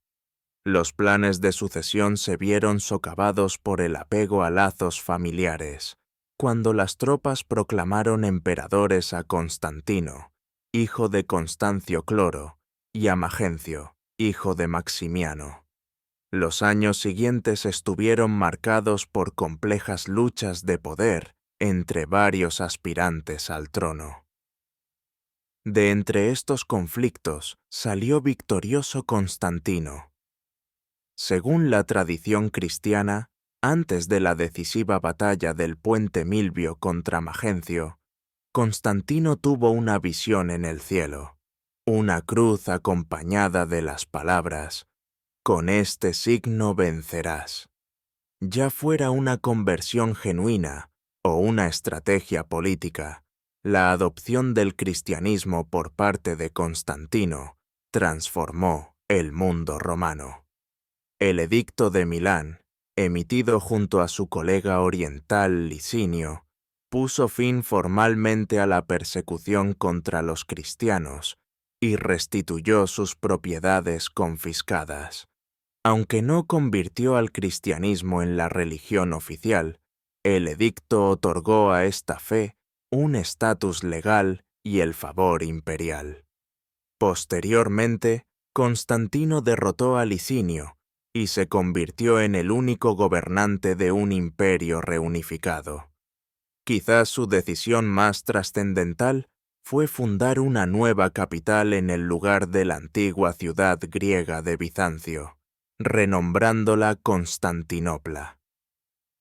Los planes de sucesión se vieron socavados por el apego a lazos familiares, cuando las tropas proclamaron emperadores a Constantino, hijo de Constancio Cloro, y a Magencio, hijo de Maximiano. Los años siguientes estuvieron marcados por complejas luchas de poder entre varios aspirantes al trono. De entre estos conflictos salió victorioso Constantino. Según la tradición cristiana, antes de la decisiva batalla del puente Milvio contra Magencio, Constantino tuvo una visión en el cielo, una cruz acompañada de las palabras: «Con este signo vencerás». Ya fuera una conversión genuina o una estrategia política, la adopción del cristianismo por parte de Constantino transformó el mundo romano. El Edicto de Milán, emitido junto a su colega oriental Licinio, puso fin formalmente a la persecución contra los cristianos y restituyó sus propiedades confiscadas. Aunque no convirtió al cristianismo en la religión oficial, el edicto otorgó a esta fe un estatus legal y el favor imperial. Posteriormente, Constantino derrotó a Licinio y se convirtió en el único gobernante de un imperio reunificado. Quizás su decisión más trascendental fue fundar una nueva capital en el lugar de la antigua ciudad griega de Bizancio, renombrándola Constantinopla.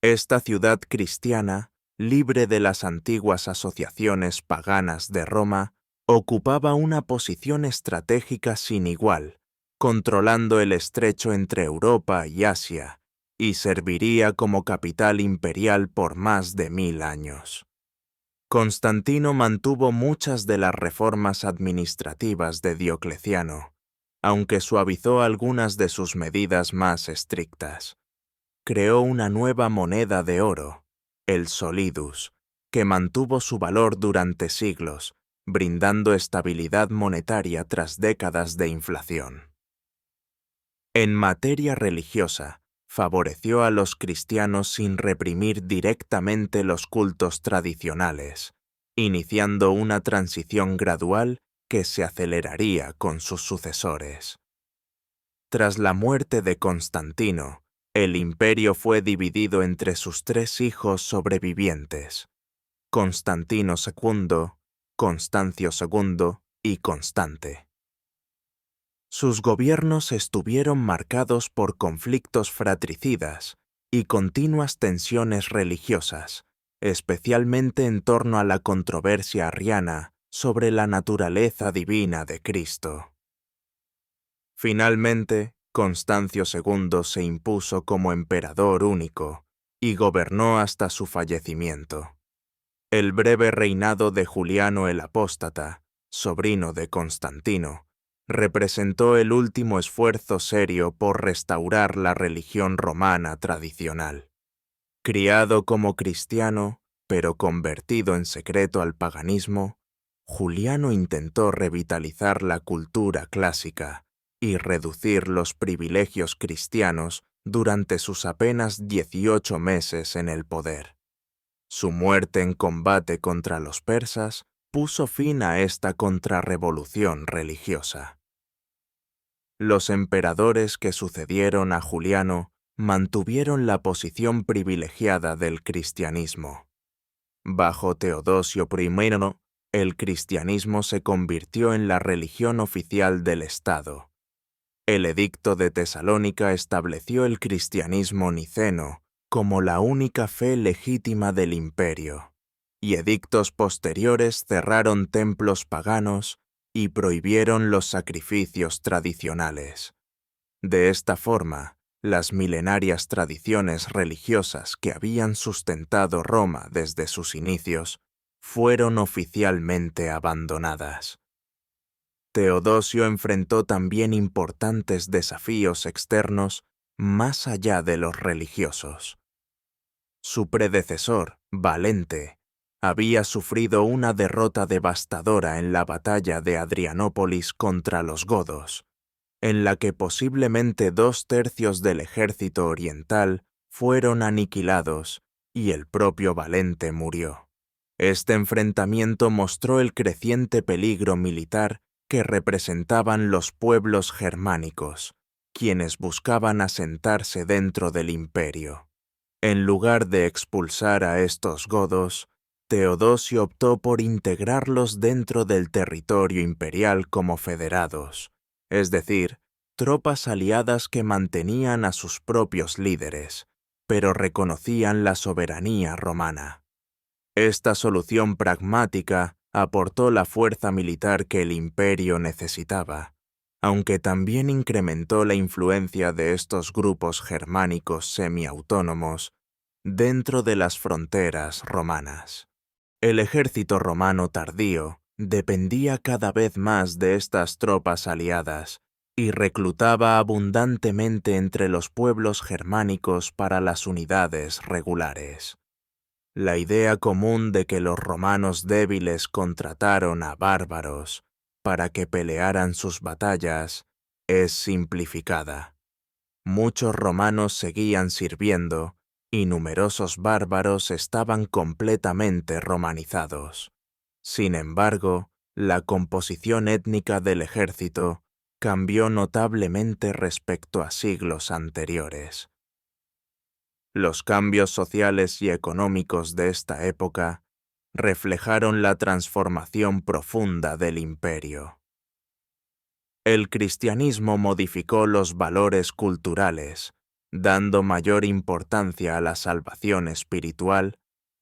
Esta ciudad cristiana, libre de las antiguas asociaciones paganas de Roma, ocupaba una posición estratégica sin igual, controlando el estrecho entre Europa y Asia, y serviría como capital imperial por más de 1000 años. Constantino mantuvo muchas de las reformas administrativas de Diocleciano, aunque suavizó algunas de sus medidas más estrictas. Creó una nueva moneda de oro, el solidus, que mantuvo su valor durante siglos, brindando estabilidad monetaria tras décadas de inflación. En materia religiosa, favoreció a los cristianos sin reprimir directamente los cultos tradicionales, iniciando una transición gradual que se aceleraría con sus sucesores. Tras la muerte de Constantino, el imperio fue dividido entre sus 3 hijos sobrevivientes: Constantino II, Constancio II y Constante. Sus gobiernos estuvieron marcados por conflictos fratricidas y continuas tensiones religiosas, especialmente en torno a la controversia arriana sobre la naturaleza divina de Cristo. Finalmente, Constancio II se impuso como emperador único y gobernó hasta su fallecimiento. El breve reinado de Juliano el Apóstata, sobrino de Constantino, representó el último esfuerzo serio por restaurar la religión romana tradicional. Criado como cristiano, pero convertido en secreto al paganismo, Juliano intentó revitalizar la cultura clásica y reducir los privilegios cristianos durante sus apenas 18 meses en el poder. Su muerte en combate contra los persas puso fin a esta contrarrevolución religiosa. Los emperadores que sucedieron a Juliano mantuvieron la posición privilegiada del cristianismo. Bajo Teodosio I, el cristianismo se convirtió en la religión oficial del Estado. El Edicto de Tesalónica estableció el cristianismo niceno como la única fe legítima del imperio, y edictos posteriores cerraron templos paganos y prohibieron los sacrificios tradicionales. De esta forma, las milenarias tradiciones religiosas que habían sustentado Roma desde sus inicios fueron oficialmente abandonadas. Teodosio enfrentó también importantes desafíos externos más allá de los religiosos. Su predecesor, Valente, había sufrido una derrota devastadora en la batalla de Adrianópolis contra los godos, en la que posiblemente 2/3 del ejército oriental fueron aniquilados y el propio Valente murió. Este enfrentamiento mostró el creciente peligro militar que representaban los pueblos germánicos, quienes buscaban asentarse dentro del imperio. En lugar de expulsar a estos godos, Teodosio optó por integrarlos dentro del territorio imperial como federados, es decir, tropas aliadas que mantenían a sus propios líderes, pero reconocían la soberanía romana. Esta solución pragmática aportó la fuerza militar que el imperio necesitaba, aunque también incrementó la influencia de estos grupos germánicos semiautónomos dentro de las fronteras romanas. El ejército romano tardío dependía cada vez más de estas tropas aliadas y reclutaba abundantemente entre los pueblos germánicos para las unidades regulares. La idea común de que los romanos débiles contrataron a bárbaros para que pelearan sus batallas es simplificada. Muchos romanos seguían sirviendo y numerosos bárbaros estaban completamente romanizados. Sin embargo, la composición étnica del ejército cambió notablemente respecto a siglos anteriores. Los cambios sociales y económicos de esta época reflejaron la transformación profunda del imperio. El cristianismo modificó los valores culturales, dando mayor importancia a la salvación espiritual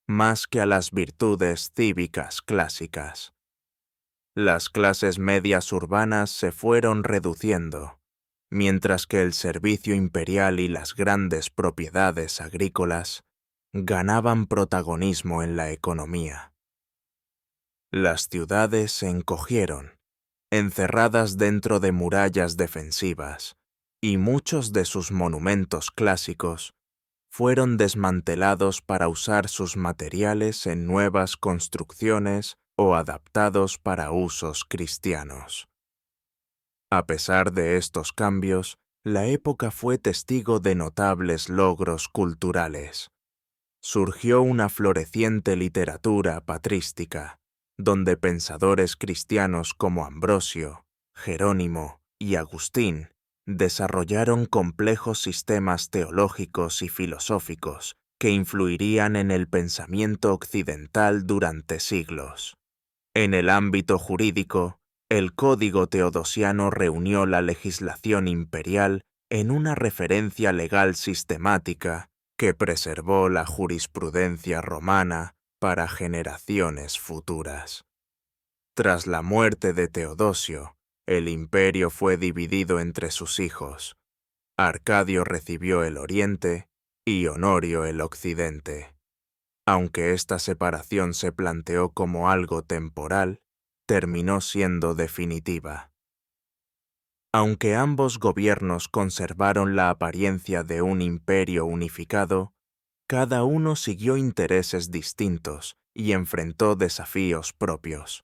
más que a las virtudes cívicas clásicas. Las clases medias urbanas se fueron reduciendo, mientras que el servicio imperial y las grandes propiedades agrícolas ganaban protagonismo en la economía. Las ciudades se encogieron, encerradas dentro de murallas defensivas, y muchos de sus monumentos clásicos fueron desmantelados para usar sus materiales en nuevas construcciones o adaptados para usos cristianos. A pesar de estos cambios, la época fue testigo de notables logros culturales. Surgió una floreciente literatura patrística, donde pensadores cristianos como Ambrosio, Jerónimo y Agustín desarrollaron complejos sistemas teológicos y filosóficos que influirían en el pensamiento occidental durante siglos. En el ámbito jurídico, el Código Teodosiano reunió la legislación imperial en una referencia legal sistemática que preservó la jurisprudencia romana para generaciones futuras. Tras la muerte de Teodosio, el imperio fue dividido entre sus hijos. Arcadio recibió el oriente y Honorio el occidente. Aunque esta separación se planteó como algo temporal, terminó siendo definitiva. Aunque ambos gobiernos conservaron la apariencia de un imperio unificado, cada uno siguió intereses distintos y enfrentó desafíos propios.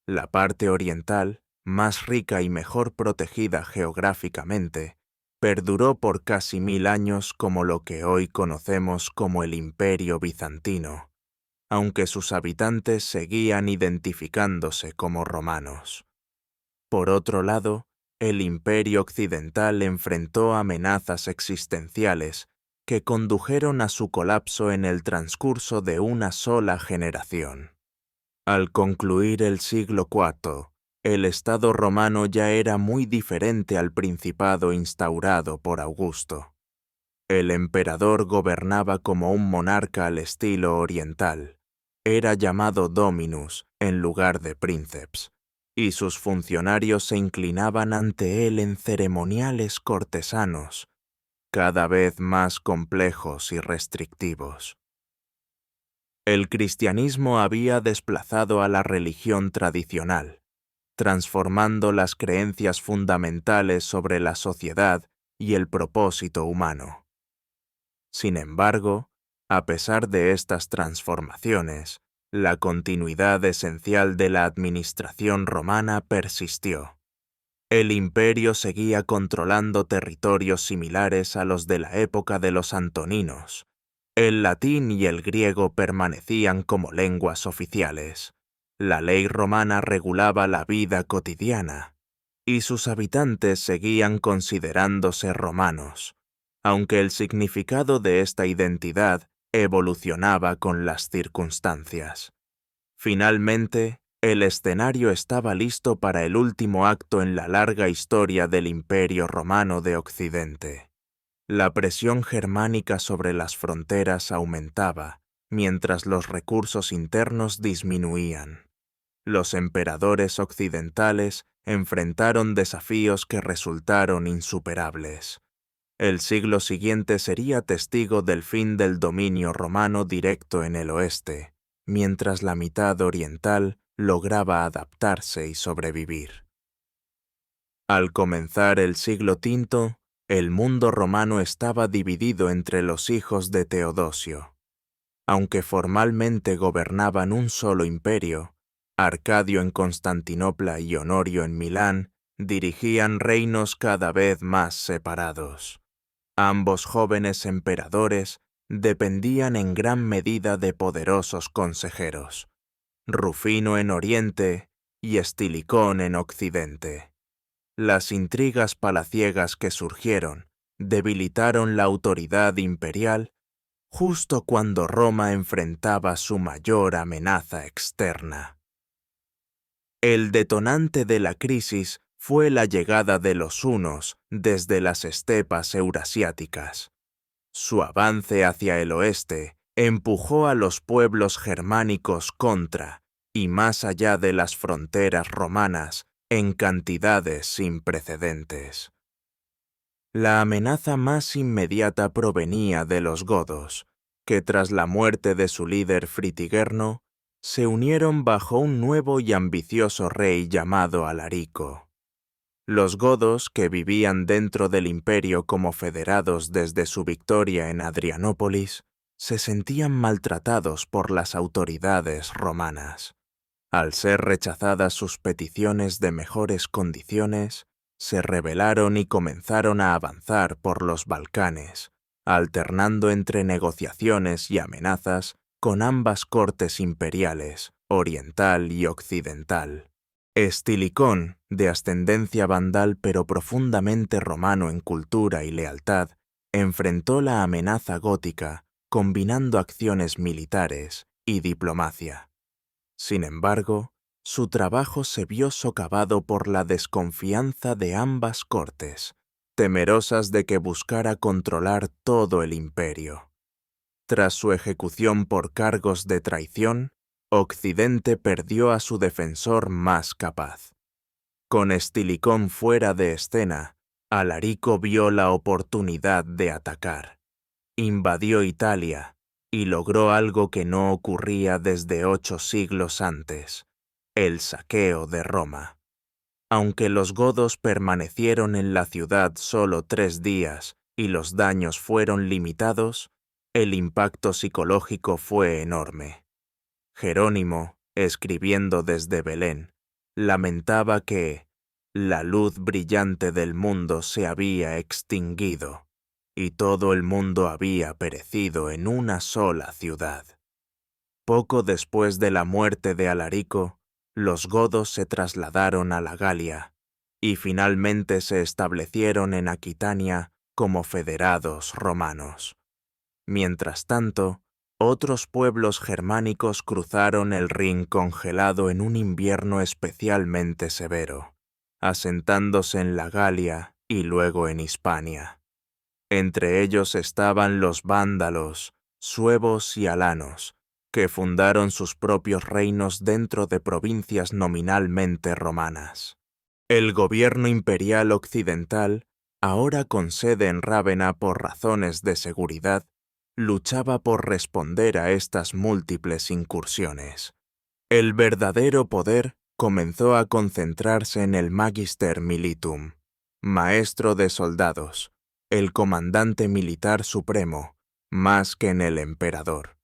La parte oriental, más rica y mejor protegida geográficamente, perduró por casi 1000 años como lo que hoy conocemos como el Imperio Bizantino, aunque sus habitantes seguían identificándose como romanos. Por otro lado, el Imperio Occidental enfrentó amenazas existenciales que condujeron a su colapso en el transcurso de una sola generación. Al concluir el siglo IV, el Estado romano ya era muy diferente al principado instaurado por Augusto. El emperador gobernaba como un monarca al estilo oriental. Era llamado dominus en lugar de princeps, y sus funcionarios se inclinaban ante él en ceremoniales cortesanos, cada vez más complejos y restrictivos. El cristianismo había desplazado a la religión tradicional, transformando las creencias fundamentales sobre la sociedad y el propósito humano. Sin embargo, a pesar de estas transformaciones, la continuidad esencial de la administración romana persistió. El imperio seguía controlando territorios similares a los de la época de los antoninos, El latín y el griego permanecían como lenguas oficiales. La ley romana regulaba la vida cotidiana, y sus habitantes seguían considerándose romanos, aunque el significado de esta identidad evolucionaba con las circunstancias. Finalmente, el escenario estaba listo para el último acto en la larga historia del Imperio Romano de Occidente. La presión germánica sobre las fronteras aumentaba, mientras los recursos internos disminuían. Los emperadores occidentales enfrentaron desafíos que resultaron insuperables. El siglo siguiente sería testigo del fin del dominio romano directo en el oeste, mientras la mitad oriental lograba adaptarse y sobrevivir. Al comenzar el siglo V, el mundo romano estaba dividido entre los hijos de Teodosio. Aunque formalmente gobernaban un solo imperio, Arcadio en Constantinopla y Honorio en Milán dirigían reinos cada vez más separados. Ambos jóvenes emperadores dependían en gran medida de poderosos consejeros, Rufino en Oriente y Estilicón en Occidente. Las intrigas palaciegas que surgieron debilitaron la autoridad imperial justo cuando Roma enfrentaba su mayor amenaza externa. El detonante de la crisis fue la llegada de los hunos desde las estepas eurasiáticas. Su avance hacia el oeste empujó a los pueblos germánicos contra y más allá de las fronteras romanas en cantidades sin precedentes. La amenaza más inmediata provenía de los godos, que tras la muerte de su líder Fritigerno, se unieron bajo un nuevo y ambicioso rey llamado Alarico. Los godos, que vivían dentro del imperio como federados desde su victoria en Adrianópolis, se sentían maltratados por las autoridades romanas. Al ser rechazadas sus peticiones de mejores condiciones, se rebelaron y comenzaron a avanzar por los Balcanes, alternando entre negociaciones y amenazas con ambas cortes imperiales, oriental y occidental. Estilicón, de ascendencia vandal pero profundamente romano en cultura y lealtad, enfrentó la amenaza gótica combinando acciones militares y diplomacia. Sin embargo, su trabajo se vio socavado por la desconfianza de ambas cortes, temerosas de que buscara controlar todo el imperio. Tras su ejecución por cargos de traición, Occidente perdió a su defensor más capaz. Con Estilicón fuera de escena, Alarico vio la oportunidad de atacar. Invadió Italia y logró algo que no ocurría desde 8 siglos antes, el saqueo de Roma. Aunque los godos permanecieron en la ciudad solo 3 días y los daños fueron limitados, el impacto psicológico fue enorme. Jerónimo, escribiendo desde Belén, lamentaba que la luz brillante del mundo se había extinguido y todo el mundo había perecido en una sola ciudad. Poco después de la muerte de Alarico, los godos se trasladaron a la Galia y finalmente se establecieron en Aquitania como federados romanos. Mientras tanto, otros pueblos germánicos cruzaron el Rin congelado en un invierno especialmente severo, asentándose en la Galia y luego en Hispania. Entre ellos estaban los vándalos, suevos y alanos, que fundaron sus propios reinos dentro de provincias nominalmente romanas. El gobierno imperial occidental, ahora con sede en Rávena por razones de seguridad, luchaba por responder a estas múltiples incursiones. El verdadero poder comenzó a concentrarse en el Magister Militum, maestro de soldados, el comandante militar supremo, más que en el emperador.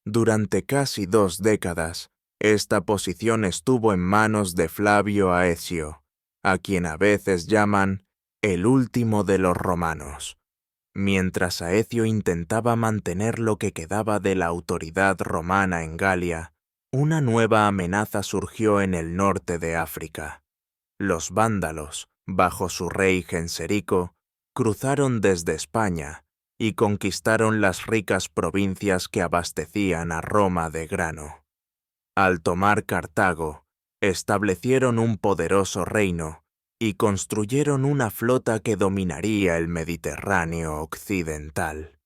Durante casi 2 décadas, esta posición estuvo en manos de Flavio Aecio, a quien a veces llaman el último de los romanos. Mientras Aecio intentaba mantener lo que quedaba de la autoridad romana en Galia, una nueva amenaza surgió en el norte de África. Los vándalos, bajo su rey Genserico, cruzaron desde España y conquistaron las ricas provincias que abastecían a Roma de grano. Al tomar Cartago, establecieron un poderoso reino y construyeron una flota que dominaría el Mediterráneo occidental.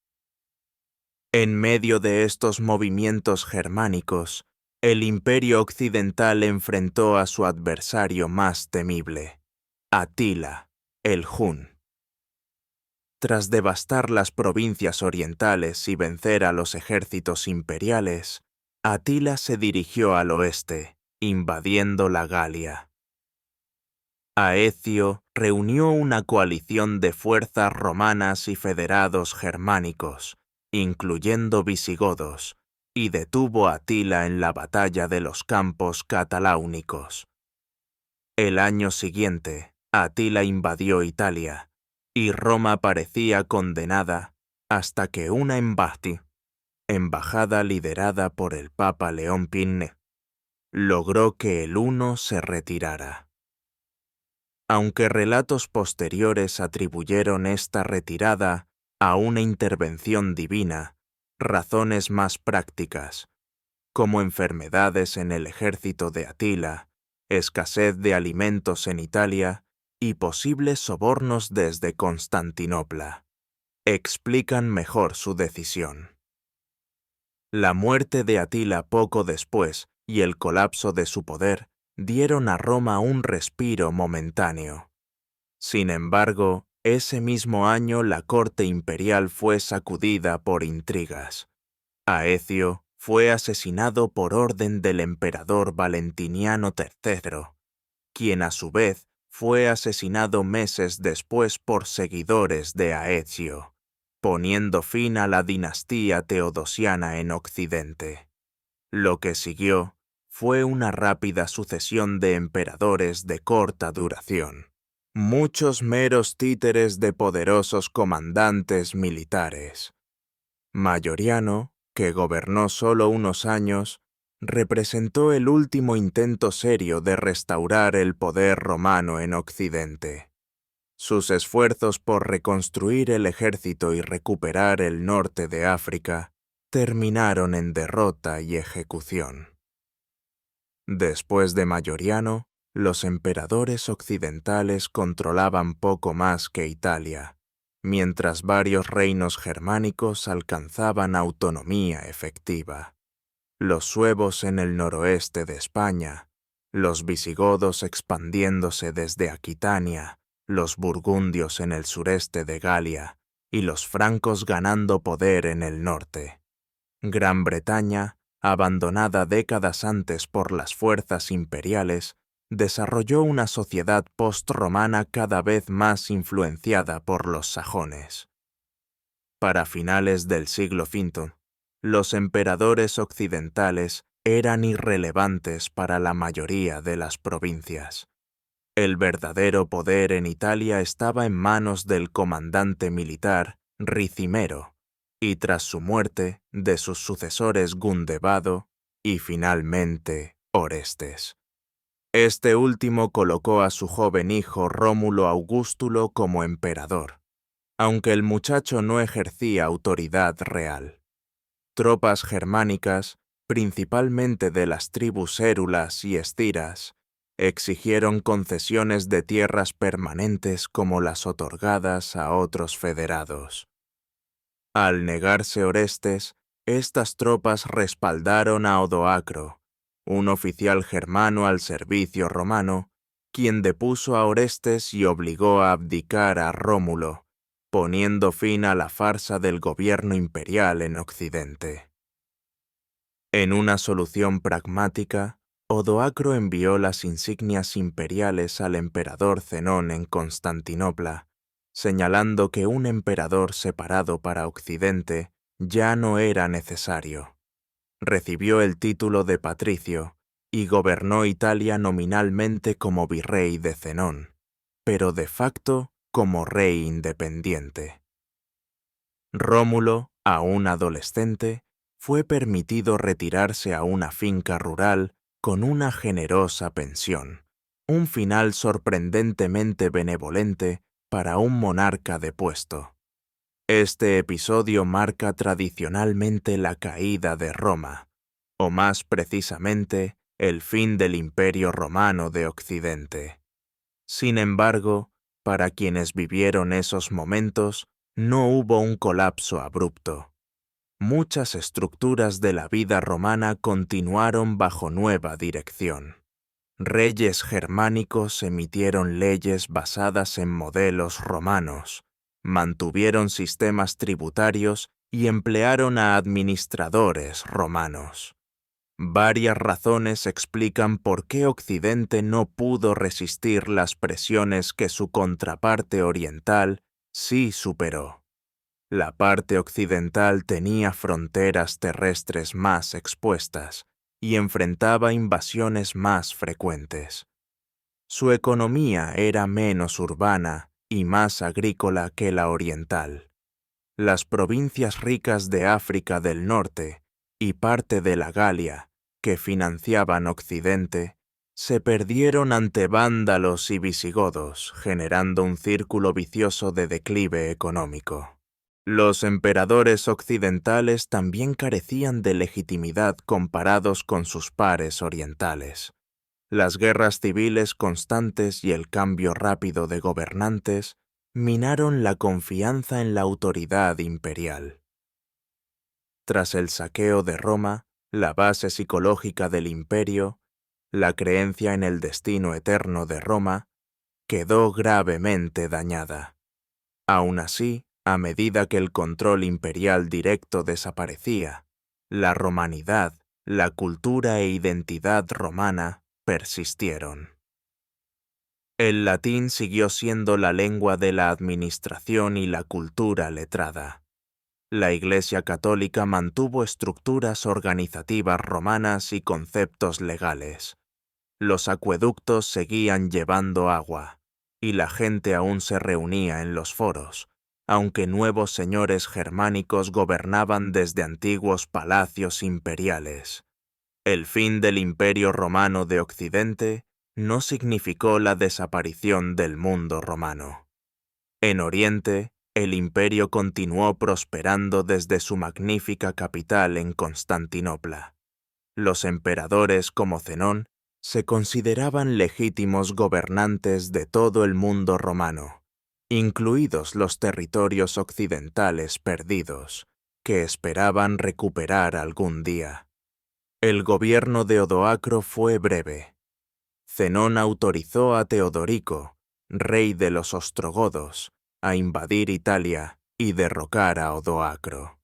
En medio de estos movimientos germánicos, el Imperio Occidental enfrentó a su adversario más temible, Atila, el Hun. Tras devastar las provincias orientales y vencer a los ejércitos imperiales, Atila se dirigió al oeste, invadiendo la Galia. Aecio reunió una coalición de fuerzas romanas y federados germánicos, incluyendo visigodos, y detuvo a Atila en la batalla de los Campos Cataláunicos. El año siguiente, Atila invadió Italia, y Roma parecía condenada hasta que una embajada liderada por el Papa León Pinne, logró que el huno se retirara. Aunque relatos posteriores atribuyeron esta retirada a una intervención divina, razones más prácticas, como enfermedades en el ejército de Atila, escasez de alimentos en Italia y posibles sobornos desde Constantinopla, explican mejor su decisión. La muerte de Atila poco después y el colapso de su poder dieron a Roma un respiro momentáneo. Sin embargo, ese mismo año la corte imperial fue sacudida por intrigas. Aecio fue asesinado por orden del emperador Valentiniano III, quien a su vez fue asesinado meses después por seguidores de Aecio, poniendo fin a la dinastía teodosiana en Occidente. Lo que siguió fue una rápida sucesión de emperadores de corta duración, muchos meros títeres de poderosos comandantes militares. Mayoriano, que gobernó solo unos años, representó el último intento serio de restaurar el poder romano en Occidente. Sus esfuerzos por reconstruir el ejército y recuperar el norte de África terminaron en derrota y ejecución. Después de Mayoriano, los emperadores occidentales controlaban poco más que Italia, mientras varios reinos germánicos alcanzaban autonomía efectiva. Los suevos en el noroeste de España, los visigodos expandiéndose desde Aquitania, los burgundios en el sureste de Galia y los francos ganando poder en el norte. Gran Bretaña, abandonada décadas antes por las fuerzas imperiales, desarrolló una sociedad post-romana cada vez más influenciada por los sajones. Para finales del siglo V, los emperadores occidentales eran irrelevantes para la mayoría de las provincias. El verdadero poder en Italia estaba en manos del comandante militar Ricimero, y tras su muerte, de sus sucesores Gundebado y finalmente Orestes. Este último colocó a su joven hijo Rómulo Augustulo como emperador, aunque el muchacho no ejercía autoridad real. Tropas germánicas, principalmente de las tribus érulas y estiras, exigieron concesiones de tierras permanentes como las otorgadas a otros federados. Al negarse Orestes, estas tropas respaldaron a Odoacro, un oficial germano al servicio romano, quien depuso a Orestes y obligó a abdicar a Rómulo, poniendo fin a la farsa del gobierno imperial en Occidente. En una solución pragmática, Odoacro envió las insignias imperiales al emperador Zenón en Constantinopla, señalando que un emperador separado para Occidente ya no era necesario. Recibió el título de patricio y gobernó Italia nominalmente como virrey de Zenón, pero de facto como rey independiente. Rómulo, aún adolescente, fue permitido retirarse a una finca rural con una generosa pensión, un final sorprendentemente benevolente para un monarca depuesto. Este episodio marca tradicionalmente la caída de Roma, o más precisamente, el fin del Imperio Romano de Occidente. Sin embargo, para quienes vivieron esos momentos, no hubo un colapso abrupto. Muchas estructuras de la vida romana continuaron bajo nueva dirección. Reyes germánicos emitieron leyes basadas en modelos romanos, mantuvieron sistemas tributarios y emplearon a administradores romanos. Varias razones explican por qué Occidente no pudo resistir las presiones que su contraparte oriental sí superó. La parte occidental tenía fronteras terrestres más expuestas y enfrentaba invasiones más frecuentes. Su economía era menos urbana y más agrícola que la oriental. Las provincias ricas de África del Norte y parte de la Galia, que financiaban Occidente, se perdieron ante vándalos y visigodos, generando un círculo vicioso de declive económico. Los emperadores occidentales también carecían de legitimidad comparados con sus pares orientales. Las guerras civiles constantes y el cambio rápido de gobernantes minaron la confianza en la autoridad imperial. Tras el saqueo de Roma, la base psicológica del imperio, la creencia en el destino eterno de Roma, quedó gravemente dañada. Aún así, a medida que el control imperial directo desaparecía, la romanidad, la cultura e identidad romana persistieron. El latín siguió siendo la lengua de la administración y la cultura letrada. La Iglesia Católica mantuvo estructuras organizativas romanas y conceptos legales. Los acueductos seguían llevando agua, y la gente aún se reunía en los foros, aunque nuevos señores germánicos gobernaban desde antiguos palacios imperiales. El fin del Imperio Romano de Occidente no significó la desaparición del mundo romano. En Oriente, el imperio continuó prosperando desde su magnífica capital en Constantinopla. Los emperadores como Zenón se consideraban legítimos gobernantes de todo el mundo romano, incluidos los territorios occidentales perdidos, que esperaban recuperar algún día. El gobierno de Odoacro fue breve. Zenón autorizó a Teodorico, rey de los ostrogodos, a invadir Italia y derrocar a Odoacro.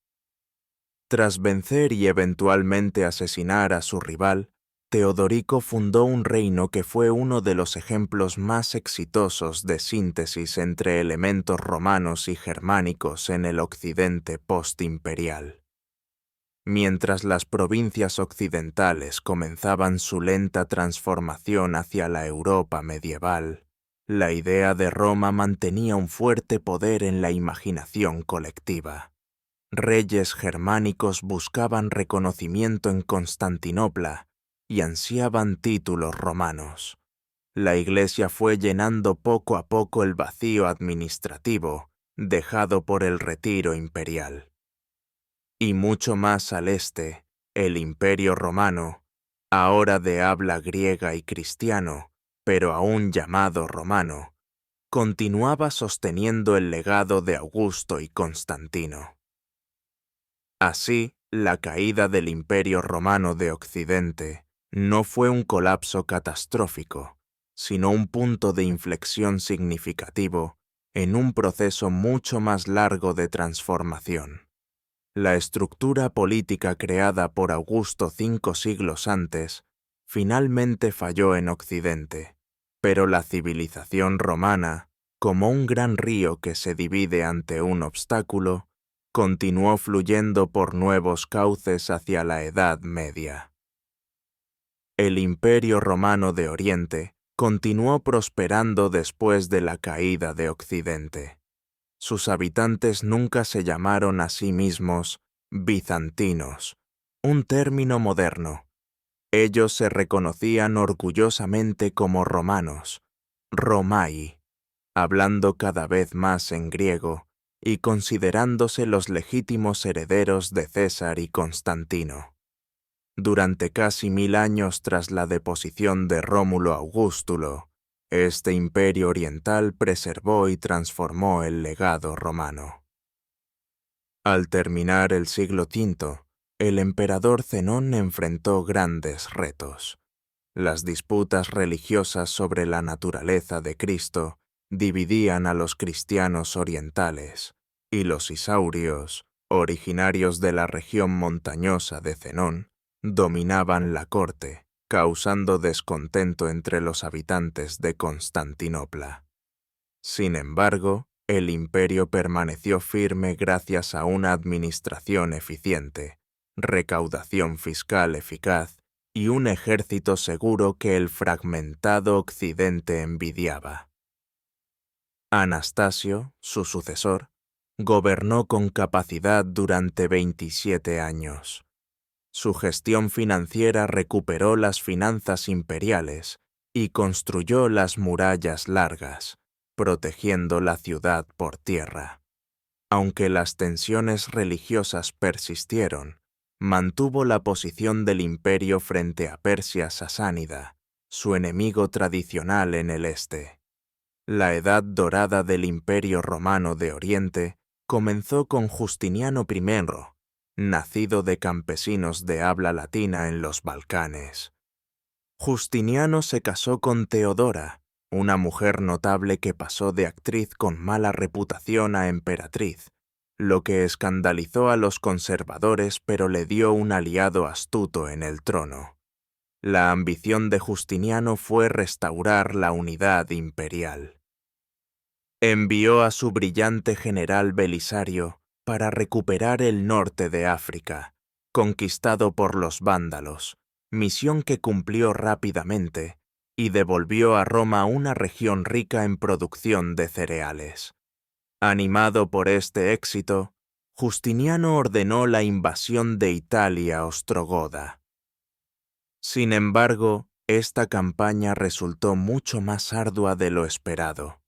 Tras vencer y eventualmente asesinar a su rival, Teodorico fundó un reino que fue uno de los ejemplos más exitosos de síntesis entre elementos romanos y germánicos en el occidente postimperial. Mientras las provincias occidentales comenzaban su lenta transformación hacia la Europa medieval, la idea de Roma mantenía un fuerte poder en la imaginación colectiva. Reyes germánicos buscaban reconocimiento en Constantinopla y ansiaban títulos romanos. La Iglesia fue llenando poco a poco el vacío administrativo dejado por el retiro imperial. Y mucho más al este, el Imperio Romano, ahora de habla griega y cristiano, pero aún llamado romano, continuaba sosteniendo el legado de Augusto y Constantino. Así, la caída del Imperio Romano de Occidente no fue un colapso catastrófico, sino un punto de inflexión significativo en un proceso mucho más largo de transformación. La estructura política creada por Augusto 5 siglos antes finalmente falló en Occidente, pero la civilización romana, como un gran río que se divide ante un obstáculo, continuó fluyendo por nuevos cauces hacia la Edad Media. El Imperio Romano de Oriente continuó prosperando después de la caída de Occidente. Sus habitantes nunca se llamaron a sí mismos bizantinos, un término moderno. Ellos se reconocían orgullosamente como romanos, Romai, hablando cada vez más en griego y considerándose los legítimos herederos de César y Constantino. Durante casi 1000 años tras la deposición de Rómulo Augustulo, este imperio oriental preservó y transformó el legado romano. Al terminar el siglo V, el emperador Zenón enfrentó grandes retos. Las disputas religiosas sobre la naturaleza de Cristo dividían a los cristianos orientales, y los isaurios, originarios de la región montañosa de Zenón, dominaban la corte, causando descontento entre los habitantes de Constantinopla. Sin embargo, el imperio permaneció firme gracias a una administración eficiente, recaudación fiscal eficaz y un ejército seguro que el fragmentado occidente envidiaba. Anastasio, su sucesor, gobernó con capacidad durante 27 años. Su gestión financiera recuperó las finanzas imperiales y construyó las murallas largas, protegiendo la ciudad por tierra. Aunque las tensiones religiosas persistieron, mantuvo la posición del imperio frente a Persia sasánida, su enemigo tradicional en el este. La edad dorada del Imperio Romano de Oriente comenzó con Justiniano I, nacido de campesinos de habla latina en los Balcanes. Justiniano se casó con Teodora, una mujer notable que pasó de actriz con mala reputación a emperatriz, lo que escandalizó a los conservadores pero le dio un aliado astuto en el trono. La ambición de Justiniano fue restaurar la unidad imperial. Envió a su brillante general Belisario para recuperar el norte de África, conquistado por los vándalos, misión que cumplió rápidamente, y devolvió a Roma una región rica en producción de cereales. Animado por este éxito, Justiniano ordenó la invasión de Italia ostrogoda. Sin embargo, esta campaña resultó mucho más ardua de lo esperado.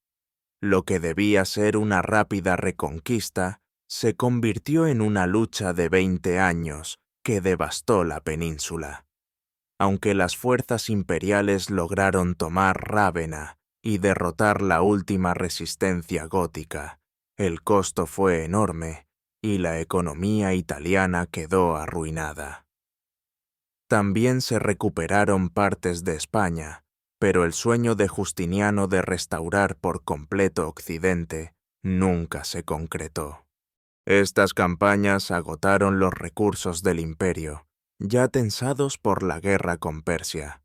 Lo que debía ser una rápida reconquista se convirtió en una lucha de 20 años que devastó la península. Aunque las fuerzas imperiales lograron tomar Rávena y derrotar la última resistencia gótica, el costo fue enorme y la economía italiana quedó arruinada. También se recuperaron partes de España, pero el sueño de Justiniano de restaurar por completo Occidente nunca se concretó. Estas campañas agotaron los recursos del imperio, ya tensados por la guerra con Persia.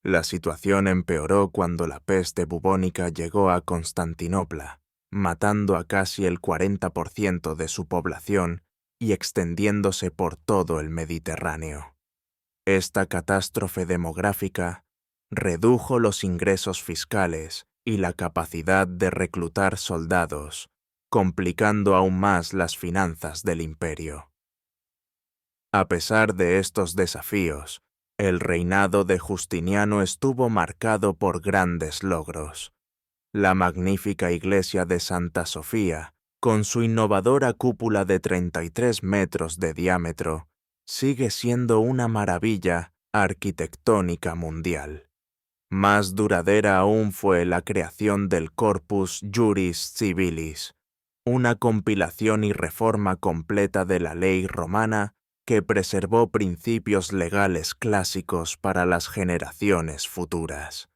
La situación empeoró cuando la peste bubónica llegó a Constantinopla, matando a casi el 40% de su población y extendiéndose por todo el Mediterráneo. Esta catástrofe demográfica redujo los ingresos fiscales y la capacidad de reclutar soldados, complicando aún más las finanzas del imperio. A pesar de estos desafíos, el reinado de Justiniano estuvo marcado por grandes logros. La magnífica iglesia de Santa Sofía, con su innovadora cúpula de 33 metros de diámetro, sigue siendo una maravilla arquitectónica mundial. Más duradera aún fue la creación del Corpus Juris Civilis, una compilación y reforma completa de la ley romana que preservó principios legales clásicos para las generaciones futuras.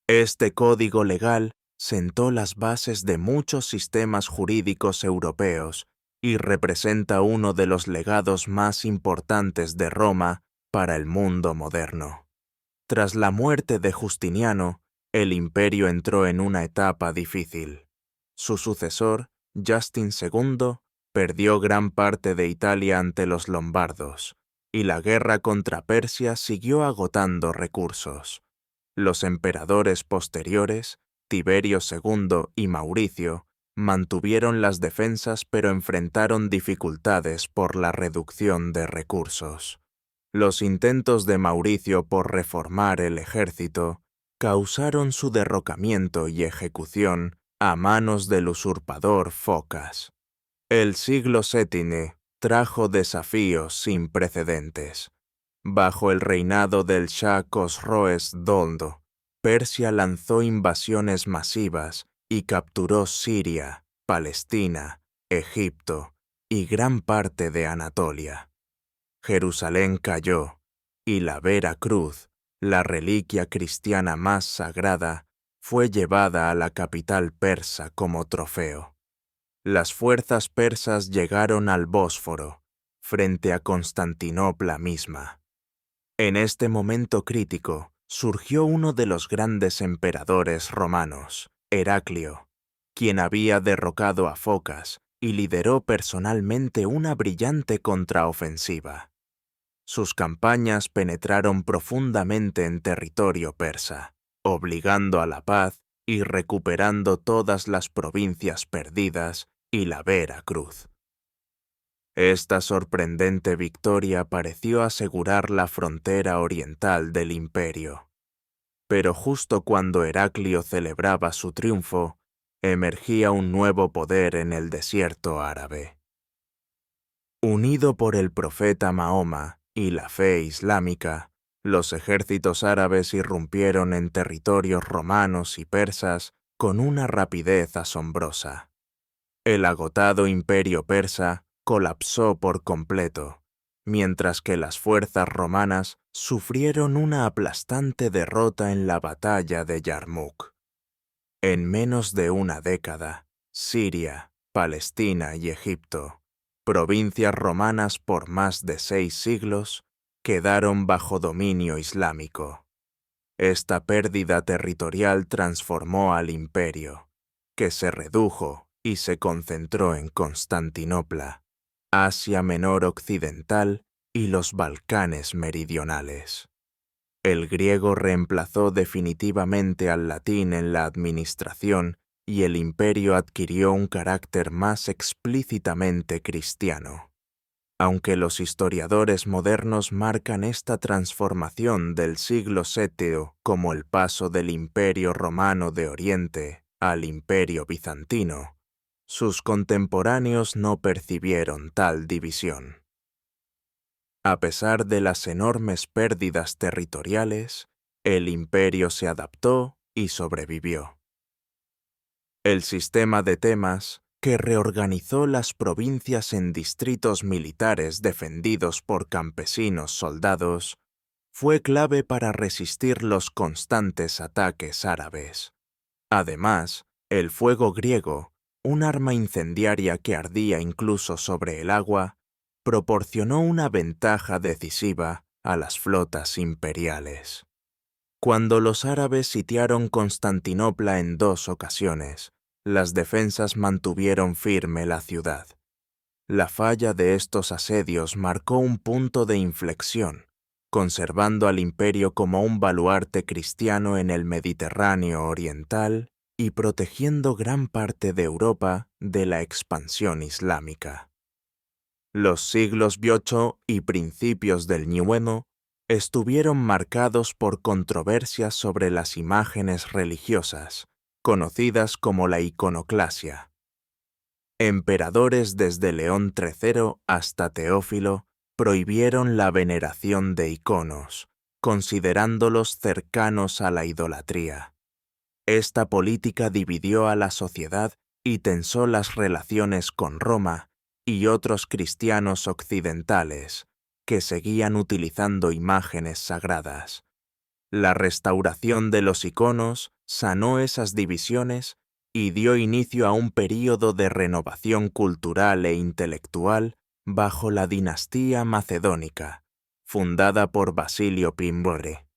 Este código legal sentó las bases de muchos sistemas jurídicos europeos y representa uno de los legados más importantes de Roma para el mundo moderno. Tras la muerte de Justiniano, el imperio entró en una etapa difícil. Su sucesor, Justin II, perdió gran parte de Italia ante los lombardos, y la guerra contra Persia siguió agotando recursos. Los emperadores posteriores, Tiberio II y Mauricio, mantuvieron las defensas pero enfrentaron dificultades por la reducción de recursos. Los intentos de Mauricio por reformar el ejército causaron su derrocamiento y ejecución a manos del usurpador Focas. El siglo VII trajo desafíos sin precedentes. Bajo el reinado del Shah Khosroes Doldo, Persia lanzó invasiones masivas y capturó Siria, Palestina, Egipto y gran parte de Anatolia. Jerusalén cayó, y la Vera Cruz, la reliquia cristiana más sagrada, fue llevada a la capital persa como trofeo. Las fuerzas persas llegaron al Bósforo, frente a Constantinopla misma. En este momento crítico, surgió uno de los grandes emperadores romanos, Heraclio, quien había derrocado a Focas y lideró personalmente una brillante contraofensiva. Sus campañas penetraron profundamente en territorio persa, obligando a la paz y recuperando todas las provincias perdidas y la Vera Cruz. Esta sorprendente victoria pareció asegurar la frontera oriental del imperio. Pero justo cuando Heraclio celebraba su triunfo, emergía un nuevo poder en el desierto árabe. Unido por el profeta Mahoma y la fe islámica, los ejércitos árabes irrumpieron en territorios romanos y persas con una rapidez asombrosa. El agotado imperio persa colapsó por completo, mientras que las fuerzas romanas sufrieron una aplastante derrota en la batalla de Yarmuk. En menos de una década, Siria, Palestina y Egipto, provincias romanas por más de 6 siglos, quedaron bajo dominio islámico. Esta pérdida territorial transformó al imperio, que se redujo y se concentró en Constantinopla, Asia Menor Occidental y los Balcanes meridionales. El griego reemplazó definitivamente al latín en la administración y el imperio adquirió un carácter más explícitamente cristiano. Aunque los historiadores modernos marcan esta transformación del siglo VII como el paso del Imperio Romano de Oriente al Imperio Bizantino, sus contemporáneos no percibieron tal división. A pesar de las enormes pérdidas territoriales, el imperio se adaptó y sobrevivió. El sistema de temas, que reorganizó las provincias en distritos militares defendidos por campesinos soldados, fue clave para resistir los constantes ataques árabes. Además, el fuego griego, un arma incendiaria que ardía incluso sobre el agua, proporcionó una ventaja decisiva a las flotas imperiales. Cuando los árabes sitiaron Constantinopla en 2 ocasiones, las defensas mantuvieron firme la ciudad. La falla de estos asedios marcó un punto de inflexión, conservando al imperio como un baluarte cristiano en el Mediterráneo oriental y protegiendo gran parte de Europa de la expansión islámica. Los siglos VIII y principios del IX estuvieron marcados por controversias sobre las imágenes religiosas, conocidas como la iconoclasia. Emperadores desde León III hasta Teófilo prohibieron la veneración de iconos, considerándolos cercanos a la idolatría. Esta política dividió a la sociedad y tensó las relaciones con Roma y otros cristianos occidentales, que seguían utilizando imágenes sagradas. La restauración de los iconos sanó esas divisiones y dio inicio a un período de renovación cultural e intelectual bajo la dinastía macedónica, fundada por Basilio Pimbore.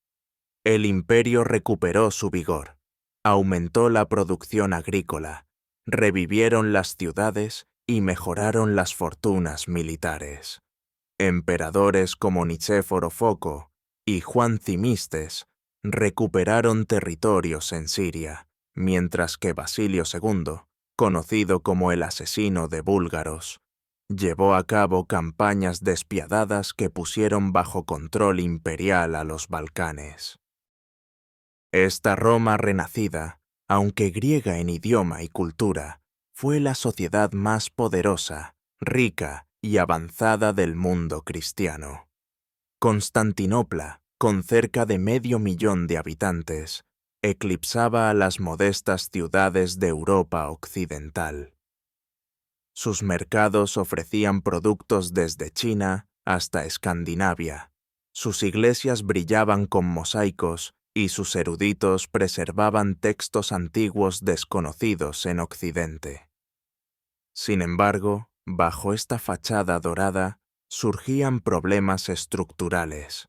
El imperio recuperó su vigor, aumentó la producción agrícola, revivieron las ciudades y mejoraron las fortunas militares. Emperadores como Nicéforo Foco y Juan Cimistes recuperaron territorios en Siria, mientras que Basilio II conocido como el asesino de búlgaros, llevó a cabo campañas despiadadas que pusieron bajo control imperial a los Balcanes. Esta Roma renacida, aunque griega en idioma y cultura, fue la sociedad más poderosa, rica y avanzada del mundo cristiano. Constantinopla, con cerca de 500.000 de habitantes, eclipsaba a las modestas ciudades de Europa occidental. Sus mercados ofrecían productos desde China hasta Escandinavia. Sus iglesias brillaban con mosaicos y sus eruditos preservaban textos antiguos desconocidos en Occidente. Sin embargo, bajo esta fachada dorada surgían problemas estructurales.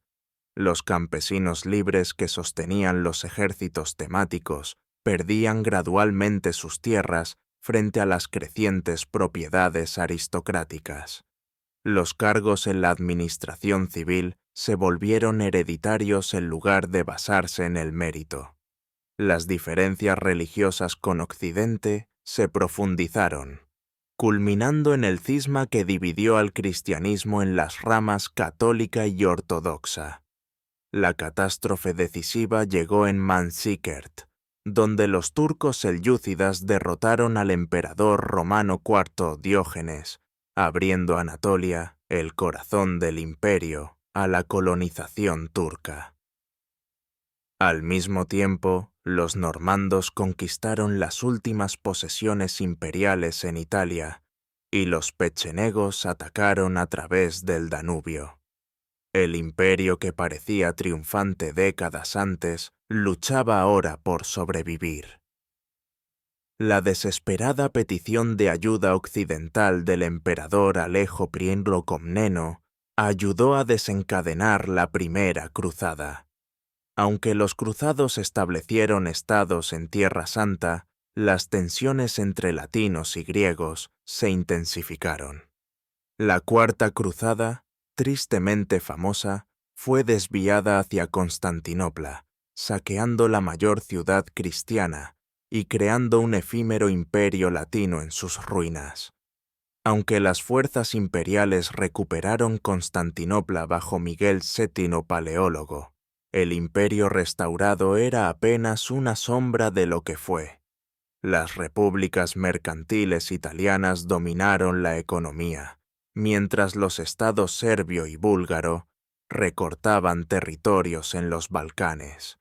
Los campesinos libres que sostenían los ejércitos temáticos perdían gradualmente sus tierras frente a las crecientes propiedades aristocráticas. Los cargos en la administración civil se volvieron hereditarios en lugar de basarse en el mérito. Las diferencias religiosas con Occidente se profundizaron, culminando en el cisma que dividió al cristianismo en las ramas católica y ortodoxa. La catástrofe decisiva llegó en Manzikert, donde los turcos selyúcidas derrotaron al emperador romano IV Diógenes, abriendo Anatolia, el corazón del imperio, a la colonización turca. Al mismo tiempo, los normandos conquistaron las últimas posesiones imperiales en Italia, y los pechenegos atacaron a través del Danubio. El imperio que parecía triunfante décadas antes luchaba ahora por sobrevivir. La desesperada petición de ayuda occidental del emperador Alejo I Comneno ayudó a desencadenar la primera cruzada. Aunque los cruzados establecieron estados en Tierra Santa, las tensiones entre latinos y griegos se intensificaron. La Cuarta Cruzada, tristemente famosa, fue desviada hacia Constantinopla, saqueando la mayor ciudad cristiana y creando un efímero imperio latino en sus ruinas. Aunque las fuerzas imperiales recuperaron Constantinopla bajo Miguel VII Paleólogo, el imperio restaurado era apenas una sombra de lo que fue. Las repúblicas mercantiles italianas dominaron la economía, mientras los estados serbio y búlgaro recortaban territorios en los Balcanes.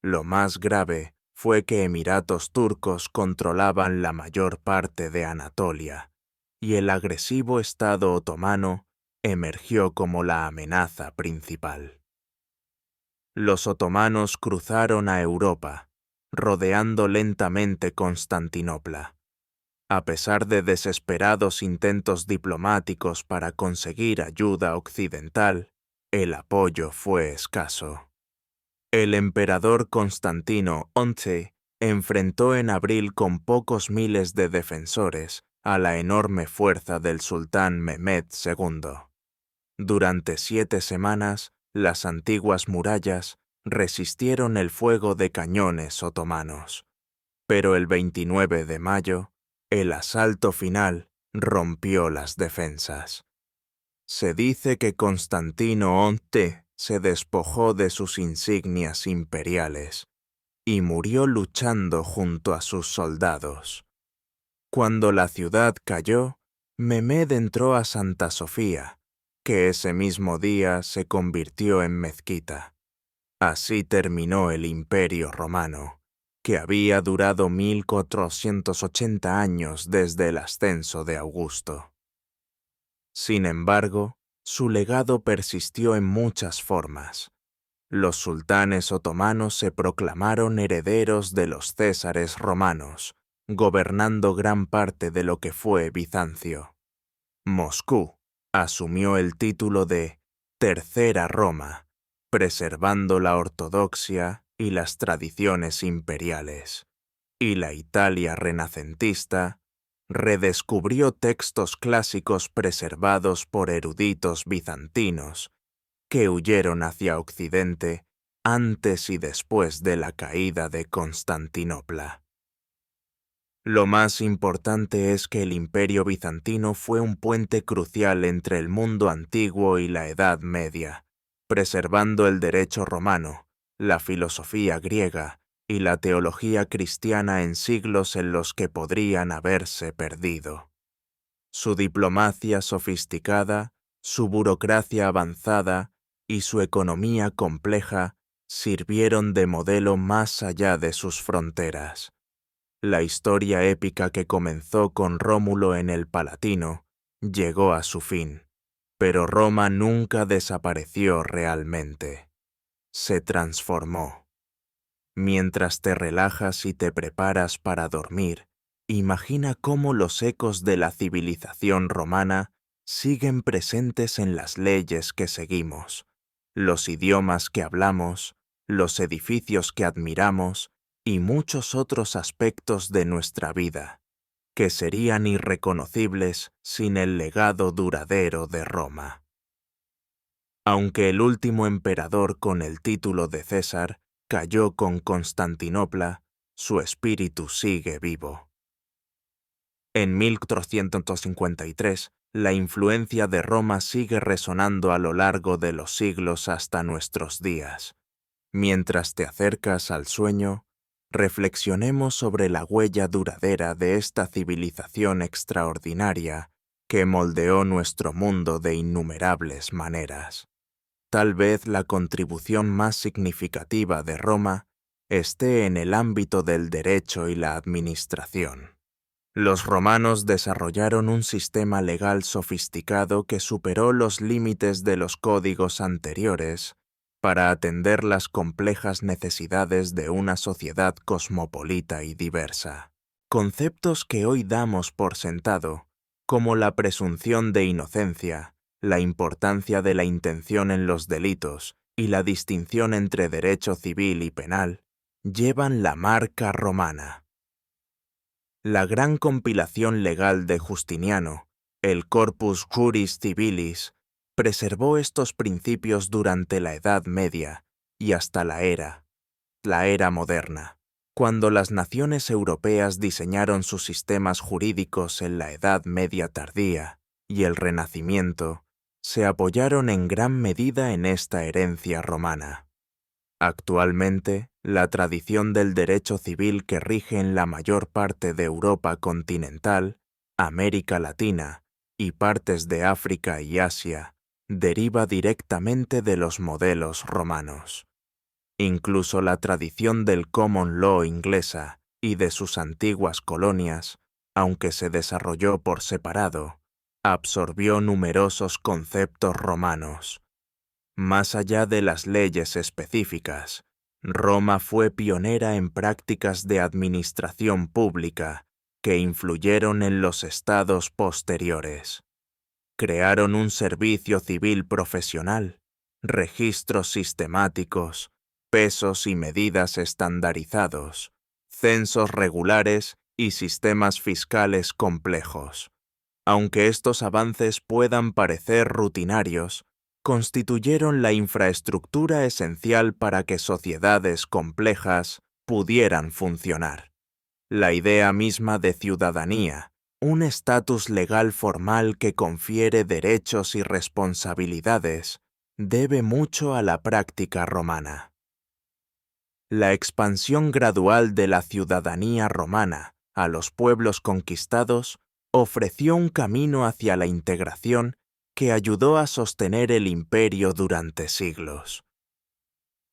Lo más grave fue que emiratos turcos controlaban la mayor parte de Anatolia, y el agresivo Estado otomano emergió como la amenaza principal. Los otomanos cruzaron a Europa, rodeando lentamente Constantinopla. A pesar de desesperados intentos diplomáticos para conseguir ayuda occidental, el apoyo fue escaso. El emperador Constantino XI enfrentó en abril con pocos miles de defensores a la enorme fuerza del sultán Mehmed II. Durante 7 semanas, las antiguas murallas resistieron el fuego de cañones otomanos, pero el 29 de mayo, el asalto final rompió las defensas. Se dice que Constantino XI se despojó de sus insignias imperiales y murió luchando junto a sus soldados. Cuando la ciudad cayó, Mehmed entró a Santa Sofía, que ese mismo día se convirtió en mezquita. Así terminó el Imperio Romano, que había durado 1480 años desde el ascenso de Augusto. Sin embargo, su legado persistió en muchas formas. Los sultanes otomanos se proclamaron herederos de los césares romanos, gobernando gran parte de lo que fue Bizancio. Moscú asumió el título de Tercera Roma, preservando la ortodoxia y las tradiciones imperiales. Y la Italia renacentista redescubrió textos clásicos preservados por eruditos bizantinos que huyeron hacia Occidente antes y después de la caída de Constantinopla. Lo más importante es que el Imperio bizantino fue un puente crucial entre el mundo antiguo y la Edad Media, preservando el derecho romano, la filosofía griega y la teología cristiana en siglos en los que podrían haberse perdido. Su diplomacia sofisticada, su burocracia avanzada y su economía compleja sirvieron de modelo más allá de sus fronteras. La historia épica que comenzó con Rómulo en el Palatino llegó a su fin, pero Roma nunca desapareció realmente. Se transformó. Mientras te relajas y te preparas para dormir, imagina cómo los ecos de la civilización romana siguen presentes en las leyes que seguimos, los idiomas que hablamos, los edificios que admiramos y muchos otros aspectos de nuestra vida, que serían irreconocibles sin el legado duradero de Roma. Aunque el último emperador con el título de César cayó con Constantinopla, su espíritu sigue vivo. En 1453, la influencia de Roma sigue resonando a lo largo de los siglos hasta nuestros días. Mientras te acercas al sueño, reflexionemos sobre la huella duradera de esta civilización extraordinaria que moldeó nuestro mundo de innumerables maneras. Tal vez la contribución más significativa de Roma esté en el ámbito del derecho y la administración. Los romanos desarrollaron un sistema legal sofisticado que superó los límites de los códigos anteriores para atender las complejas necesidades de una sociedad cosmopolita y diversa. Conceptos que hoy damos por sentado, como la presunción de inocencia, la importancia de la intención en los delitos y la distinción entre derecho civil y penal, llevan la marca romana. La gran compilación legal de Justiniano, el Corpus Juris Civilis, preservó estos principios durante la Edad Media y hasta la era moderna, cuando las naciones europeas diseñaron sus sistemas jurídicos en la Edad Media tardía y el Renacimiento, se apoyaron en gran medida en esta herencia romana. Actualmente, la tradición del derecho civil que rige en la mayor parte de Europa continental, América Latina y partes de África y Asia deriva directamente de los modelos romanos. Incluso la tradición del common law inglesa y de sus antiguas colonias, aunque se desarrolló por separado, absorbió numerosos conceptos romanos. Más allá de las leyes específicas, Roma fue pionera en prácticas de administración pública que influyeron en los estados posteriores. Crearon un servicio civil profesional, registros sistemáticos, pesos y medidas estandarizados, censos regulares y sistemas fiscales complejos. Aunque estos avances puedan parecer rutinarios, constituyeron la infraestructura esencial para que sociedades complejas pudieran funcionar. La idea misma de ciudadanía, un estatus legal formal que confiere derechos y responsabilidades, debe mucho a la práctica romana. La expansión gradual de la ciudadanía romana a los pueblos conquistados ofreció un camino hacia la integración que ayudó a sostener el imperio durante siglos.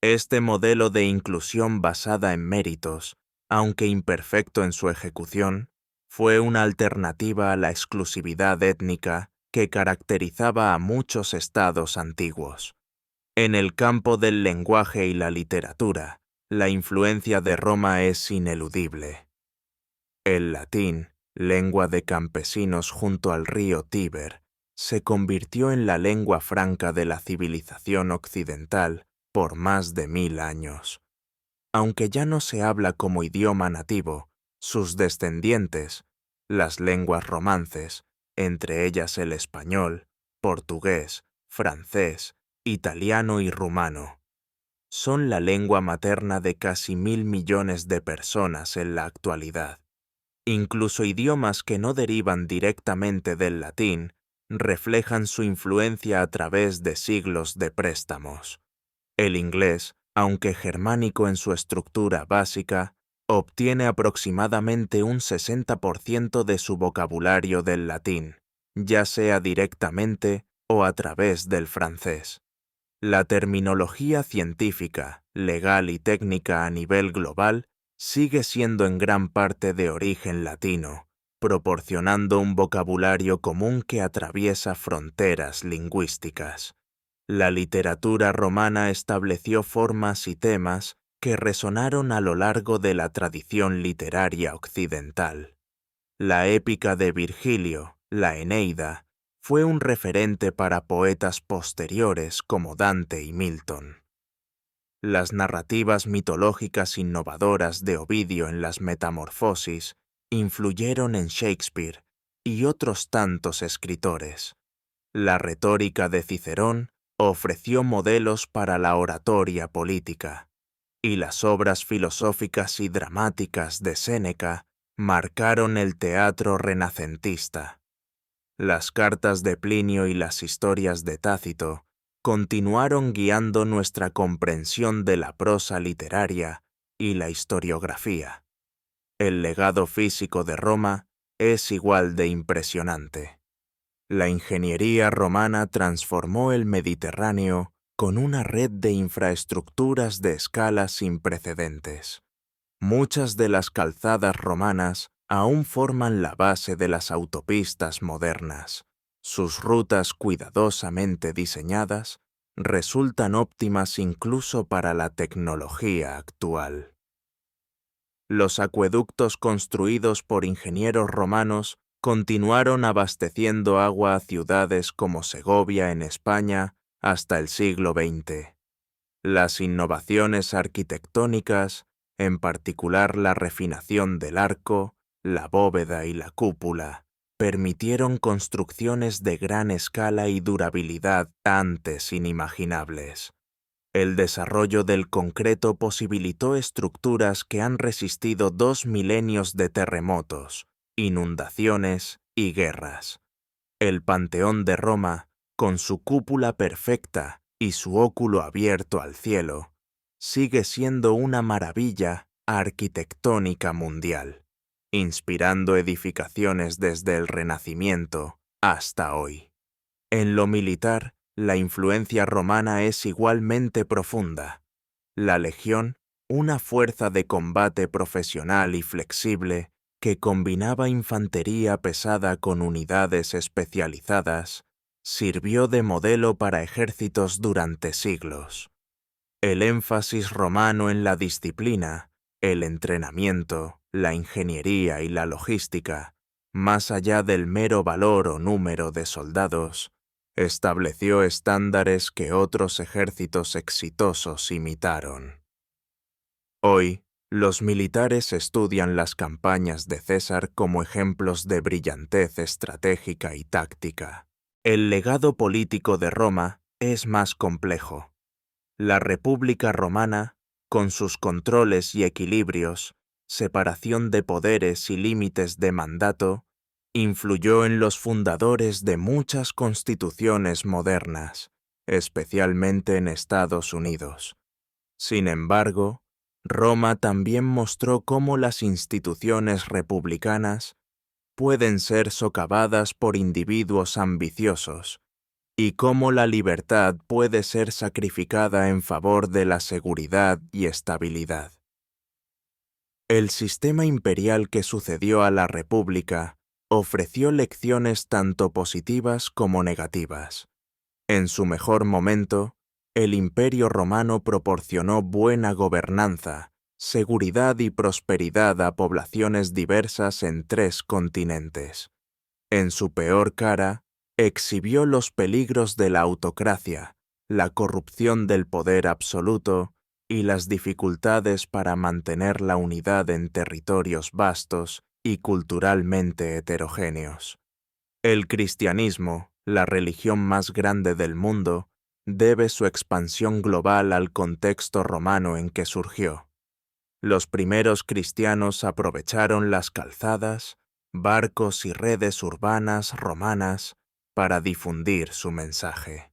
Este modelo de inclusión basada en méritos, aunque imperfecto en su ejecución, fue una alternativa a la exclusividad étnica que caracterizaba a muchos estados antiguos. En el campo del lenguaje y la literatura, la influencia de Roma es ineludible. El latín, lengua de campesinos junto al río Tíber, se convirtió en la lengua franca de la civilización occidental por más de 1000 años. Aunque ya no se habla como idioma nativo, sus descendientes, las lenguas romances, entre ellas el español, portugués, francés, italiano y rumano, son la lengua materna de casi 1000 millones de personas en la actualidad. Incluso idiomas que no derivan directamente del latín reflejan su influencia a través de siglos de préstamos. El inglés, aunque germánico en su estructura básica, obtiene aproximadamente un 60% de su vocabulario del latín, ya sea directamente o a través del francés. La terminología científica, legal y técnica a nivel global sigue siendo en gran parte de origen latino, proporcionando un vocabulario común que atraviesa fronteras lingüísticas. La literatura romana estableció formas y temas que resonaron a lo largo de la tradición literaria occidental. La épica de Virgilio, la Eneida, fue un referente para poetas posteriores como Dante y Milton. Las narrativas mitológicas innovadoras de Ovidio en las Metamorfosis influyeron en Shakespeare y otros tantos escritores. La retórica de Cicerón ofreció modelos para la oratoria política, y las obras filosóficas y dramáticas de Séneca marcaron el teatro renacentista. Las cartas de Plinio y las historias de Tácito continuaron guiando nuestra comprensión de la prosa literaria y la historiografía. El legado físico de Roma es igual de impresionante. La ingeniería romana transformó el Mediterráneo con una red de infraestructuras de escala sin precedentes. Muchas de las calzadas romanas aún forman la base de las autopistas modernas. Sus rutas cuidadosamente diseñadas resultan óptimas incluso para la tecnología actual. Los acueductos construidos por ingenieros romanos continuaron abasteciendo agua a ciudades como Segovia en España hasta el siglo XX. Las innovaciones arquitectónicas, en particular la refinación del arco, la bóveda y la cúpula, permitieron construcciones de gran escala y durabilidad antes inimaginables. El desarrollo del concreto posibilitó estructuras que han resistido 2 milenios de terremotos, inundaciones y guerras. El Panteón de Roma, con su cúpula perfecta y su óculo abierto al cielo, sigue siendo una maravilla arquitectónica mundial, inspirando edificaciones desde el Renacimiento hasta hoy. En lo militar, la influencia romana es igualmente profunda. La legión, una fuerza de combate profesional y flexible que combinaba infantería pesada con unidades especializadas, sirvió de modelo para ejércitos durante siglos. El énfasis romano en la disciplina, el entrenamiento, la ingeniería y la logística, más allá del mero valor o número de soldados, estableció estándares que otros ejércitos exitosos imitaron. Hoy, los militares estudian las campañas de César como ejemplos de brillantez estratégica y táctica. El legado político de Roma es más complejo. La República Romana, con sus controles y equilibrios, separación de poderes y límites de mandato, influyó en los fundadores de muchas constituciones modernas, especialmente en Estados Unidos. Sin embargo, Roma también mostró cómo las instituciones republicanas pueden ser socavadas por individuos ambiciosos y cómo la libertad puede ser sacrificada en favor de la seguridad y estabilidad. El sistema imperial que sucedió a la República ofreció lecciones tanto positivas como negativas. En su mejor momento, el Imperio Romano proporcionó buena gobernanza, seguridad y prosperidad a poblaciones diversas en 3 continentes. En su peor cara, exhibió los peligros de la autocracia, la corrupción del poder absoluto y las dificultades para mantener la unidad en territorios vastos y culturalmente heterogéneos. El cristianismo, la religión más grande del mundo, debe su expansión global al contexto romano en que surgió. Los primeros cristianos aprovecharon las calzadas, barcos y redes urbanas romanas para difundir su mensaje.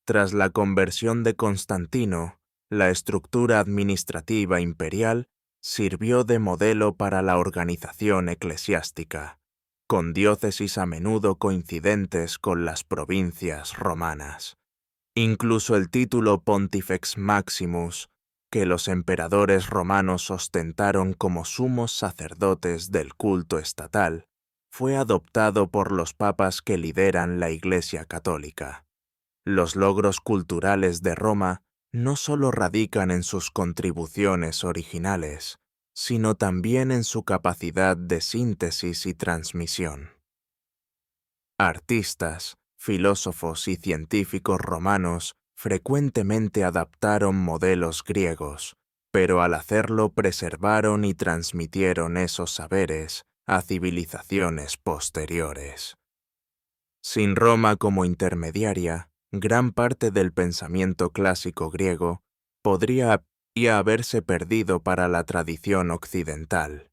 Tras la conversión de Constantino, la estructura administrativa imperial sirvió de modelo para la organización eclesiástica, con diócesis a menudo coincidentes con las provincias romanas. Incluso el título Pontifex Maximus, que los emperadores romanos ostentaron como sumos sacerdotes del culto estatal, fue adoptado por los papas que lideran la Iglesia Católica. Los logros culturales de Roma no solo radican en sus contribuciones originales, sino también en su capacidad de síntesis y transmisión. Artistas, filósofos y científicos romanos frecuentemente adaptaron modelos griegos, pero al hacerlo preservaron y transmitieron esos saberes a civilizaciones posteriores. Sin Roma como intermediaria, gran parte del pensamiento clásico griego podría haberse perdido para la tradición occidental.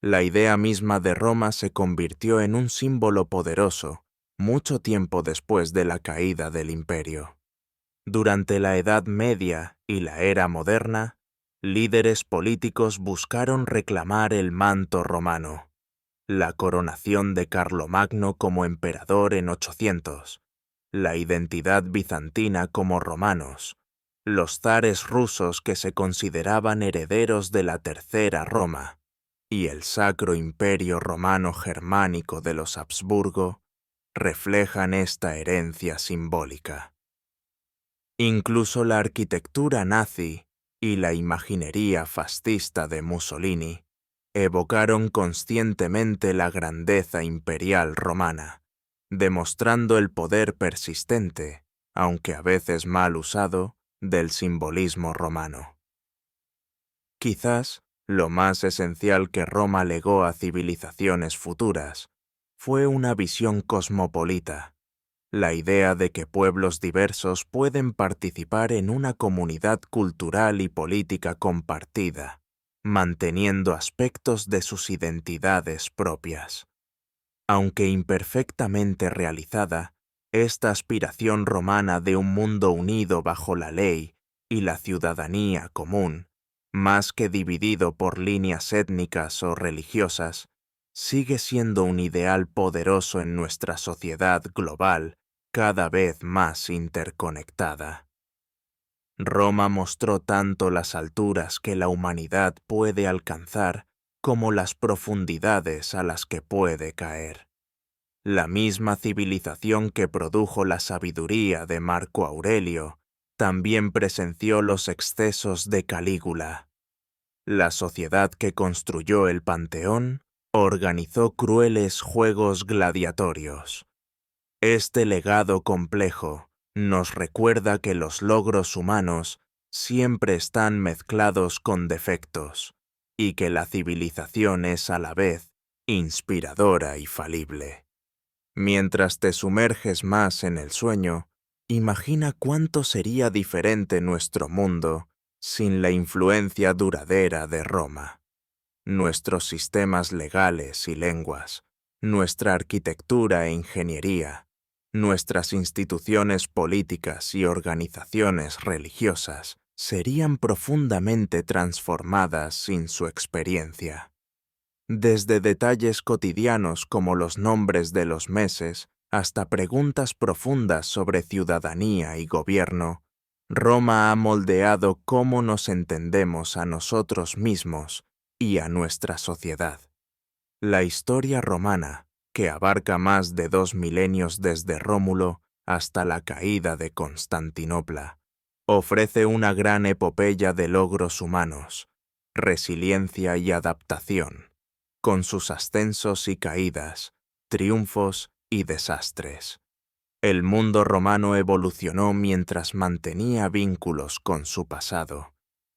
La idea misma de Roma se convirtió en un símbolo poderoso mucho tiempo después de la caída del imperio. Durante la Edad Media y la era moderna, líderes políticos buscaron reclamar el manto romano. La coronación de Carlomagno como emperador en 800, la identidad bizantina como romanos, los zares rusos que se consideraban herederos de la Tercera Roma, y el Sacro Imperio Romano Germánico de los Habsburgo reflejan esta herencia simbólica. Incluso la arquitectura nazi y la imaginería fascista de Mussolini evocaron conscientemente la grandeza imperial romana, demostrando el poder persistente, aunque a veces mal usado, del simbolismo romano. Quizás lo más esencial que Roma legó a civilizaciones futuras fue una visión cosmopolita, la idea de que pueblos diversos pueden participar en una comunidad cultural y política compartida, manteniendo aspectos de sus identidades propias. Aunque imperfectamente realizada, esta aspiración romana de un mundo unido bajo la ley y la ciudadanía común, más que dividido por líneas étnicas o religiosas, sigue siendo un ideal poderoso en nuestra sociedad global cada vez más interconectada. Roma mostró tanto las alturas que la humanidad puede alcanzar como las profundidades a las que puede caer. La misma civilización que produjo la sabiduría de Marco Aurelio también presenció los excesos de Calígula. La sociedad que construyó el Panteón organizó crueles juegos gladiatorios. Este legado complejo nos recuerda que los logros humanos siempre están mezclados con defectos y que la civilización es a la vez inspiradora y falible. Mientras te sumerges más en el sueño, imagina cuánto sería diferente nuestro mundo sin la influencia duradera de Roma. Nuestros sistemas legales y lenguas, nuestra arquitectura e ingeniería, nuestras instituciones políticas y organizaciones religiosas serían profundamente transformadas sin su experiencia. Desde detalles cotidianos como los nombres de los meses hasta preguntas profundas sobre ciudadanía y gobierno, Roma ha moldeado cómo nos entendemos a nosotros mismos y a nuestra sociedad. La historia romana, que abarca más de 2 milenios desde Rómulo hasta la caída de Constantinopla, ofrece una gran epopeya de logros humanos, resiliencia y adaptación, con sus ascensos y caídas, triunfos y desastres. El mundo romano evolucionó mientras mantenía vínculos con su pasado,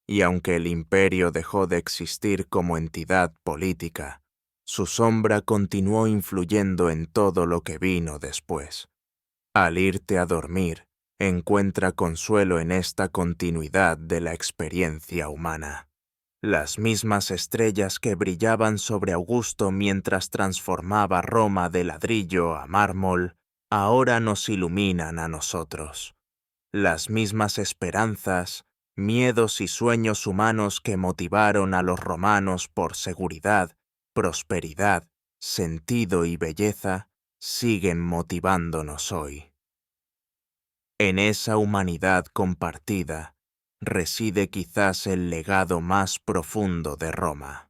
y aunque el imperio dejó de existir como entidad política, su sombra continuó influyendo en todo lo que vino después. Al irte a dormir, encuentra consuelo en esta continuidad de la experiencia humana. Las mismas estrellas que brillaban sobre Augusto mientras transformaba Roma de ladrillo a mármol, ahora nos iluminan a nosotros. Las mismas esperanzas, miedos y sueños humanos que motivaron a los romanos por seguridad, prosperidad, sentido y belleza, siguen motivándonos hoy. En esa humanidad compartida reside quizás el legado más profundo de Roma.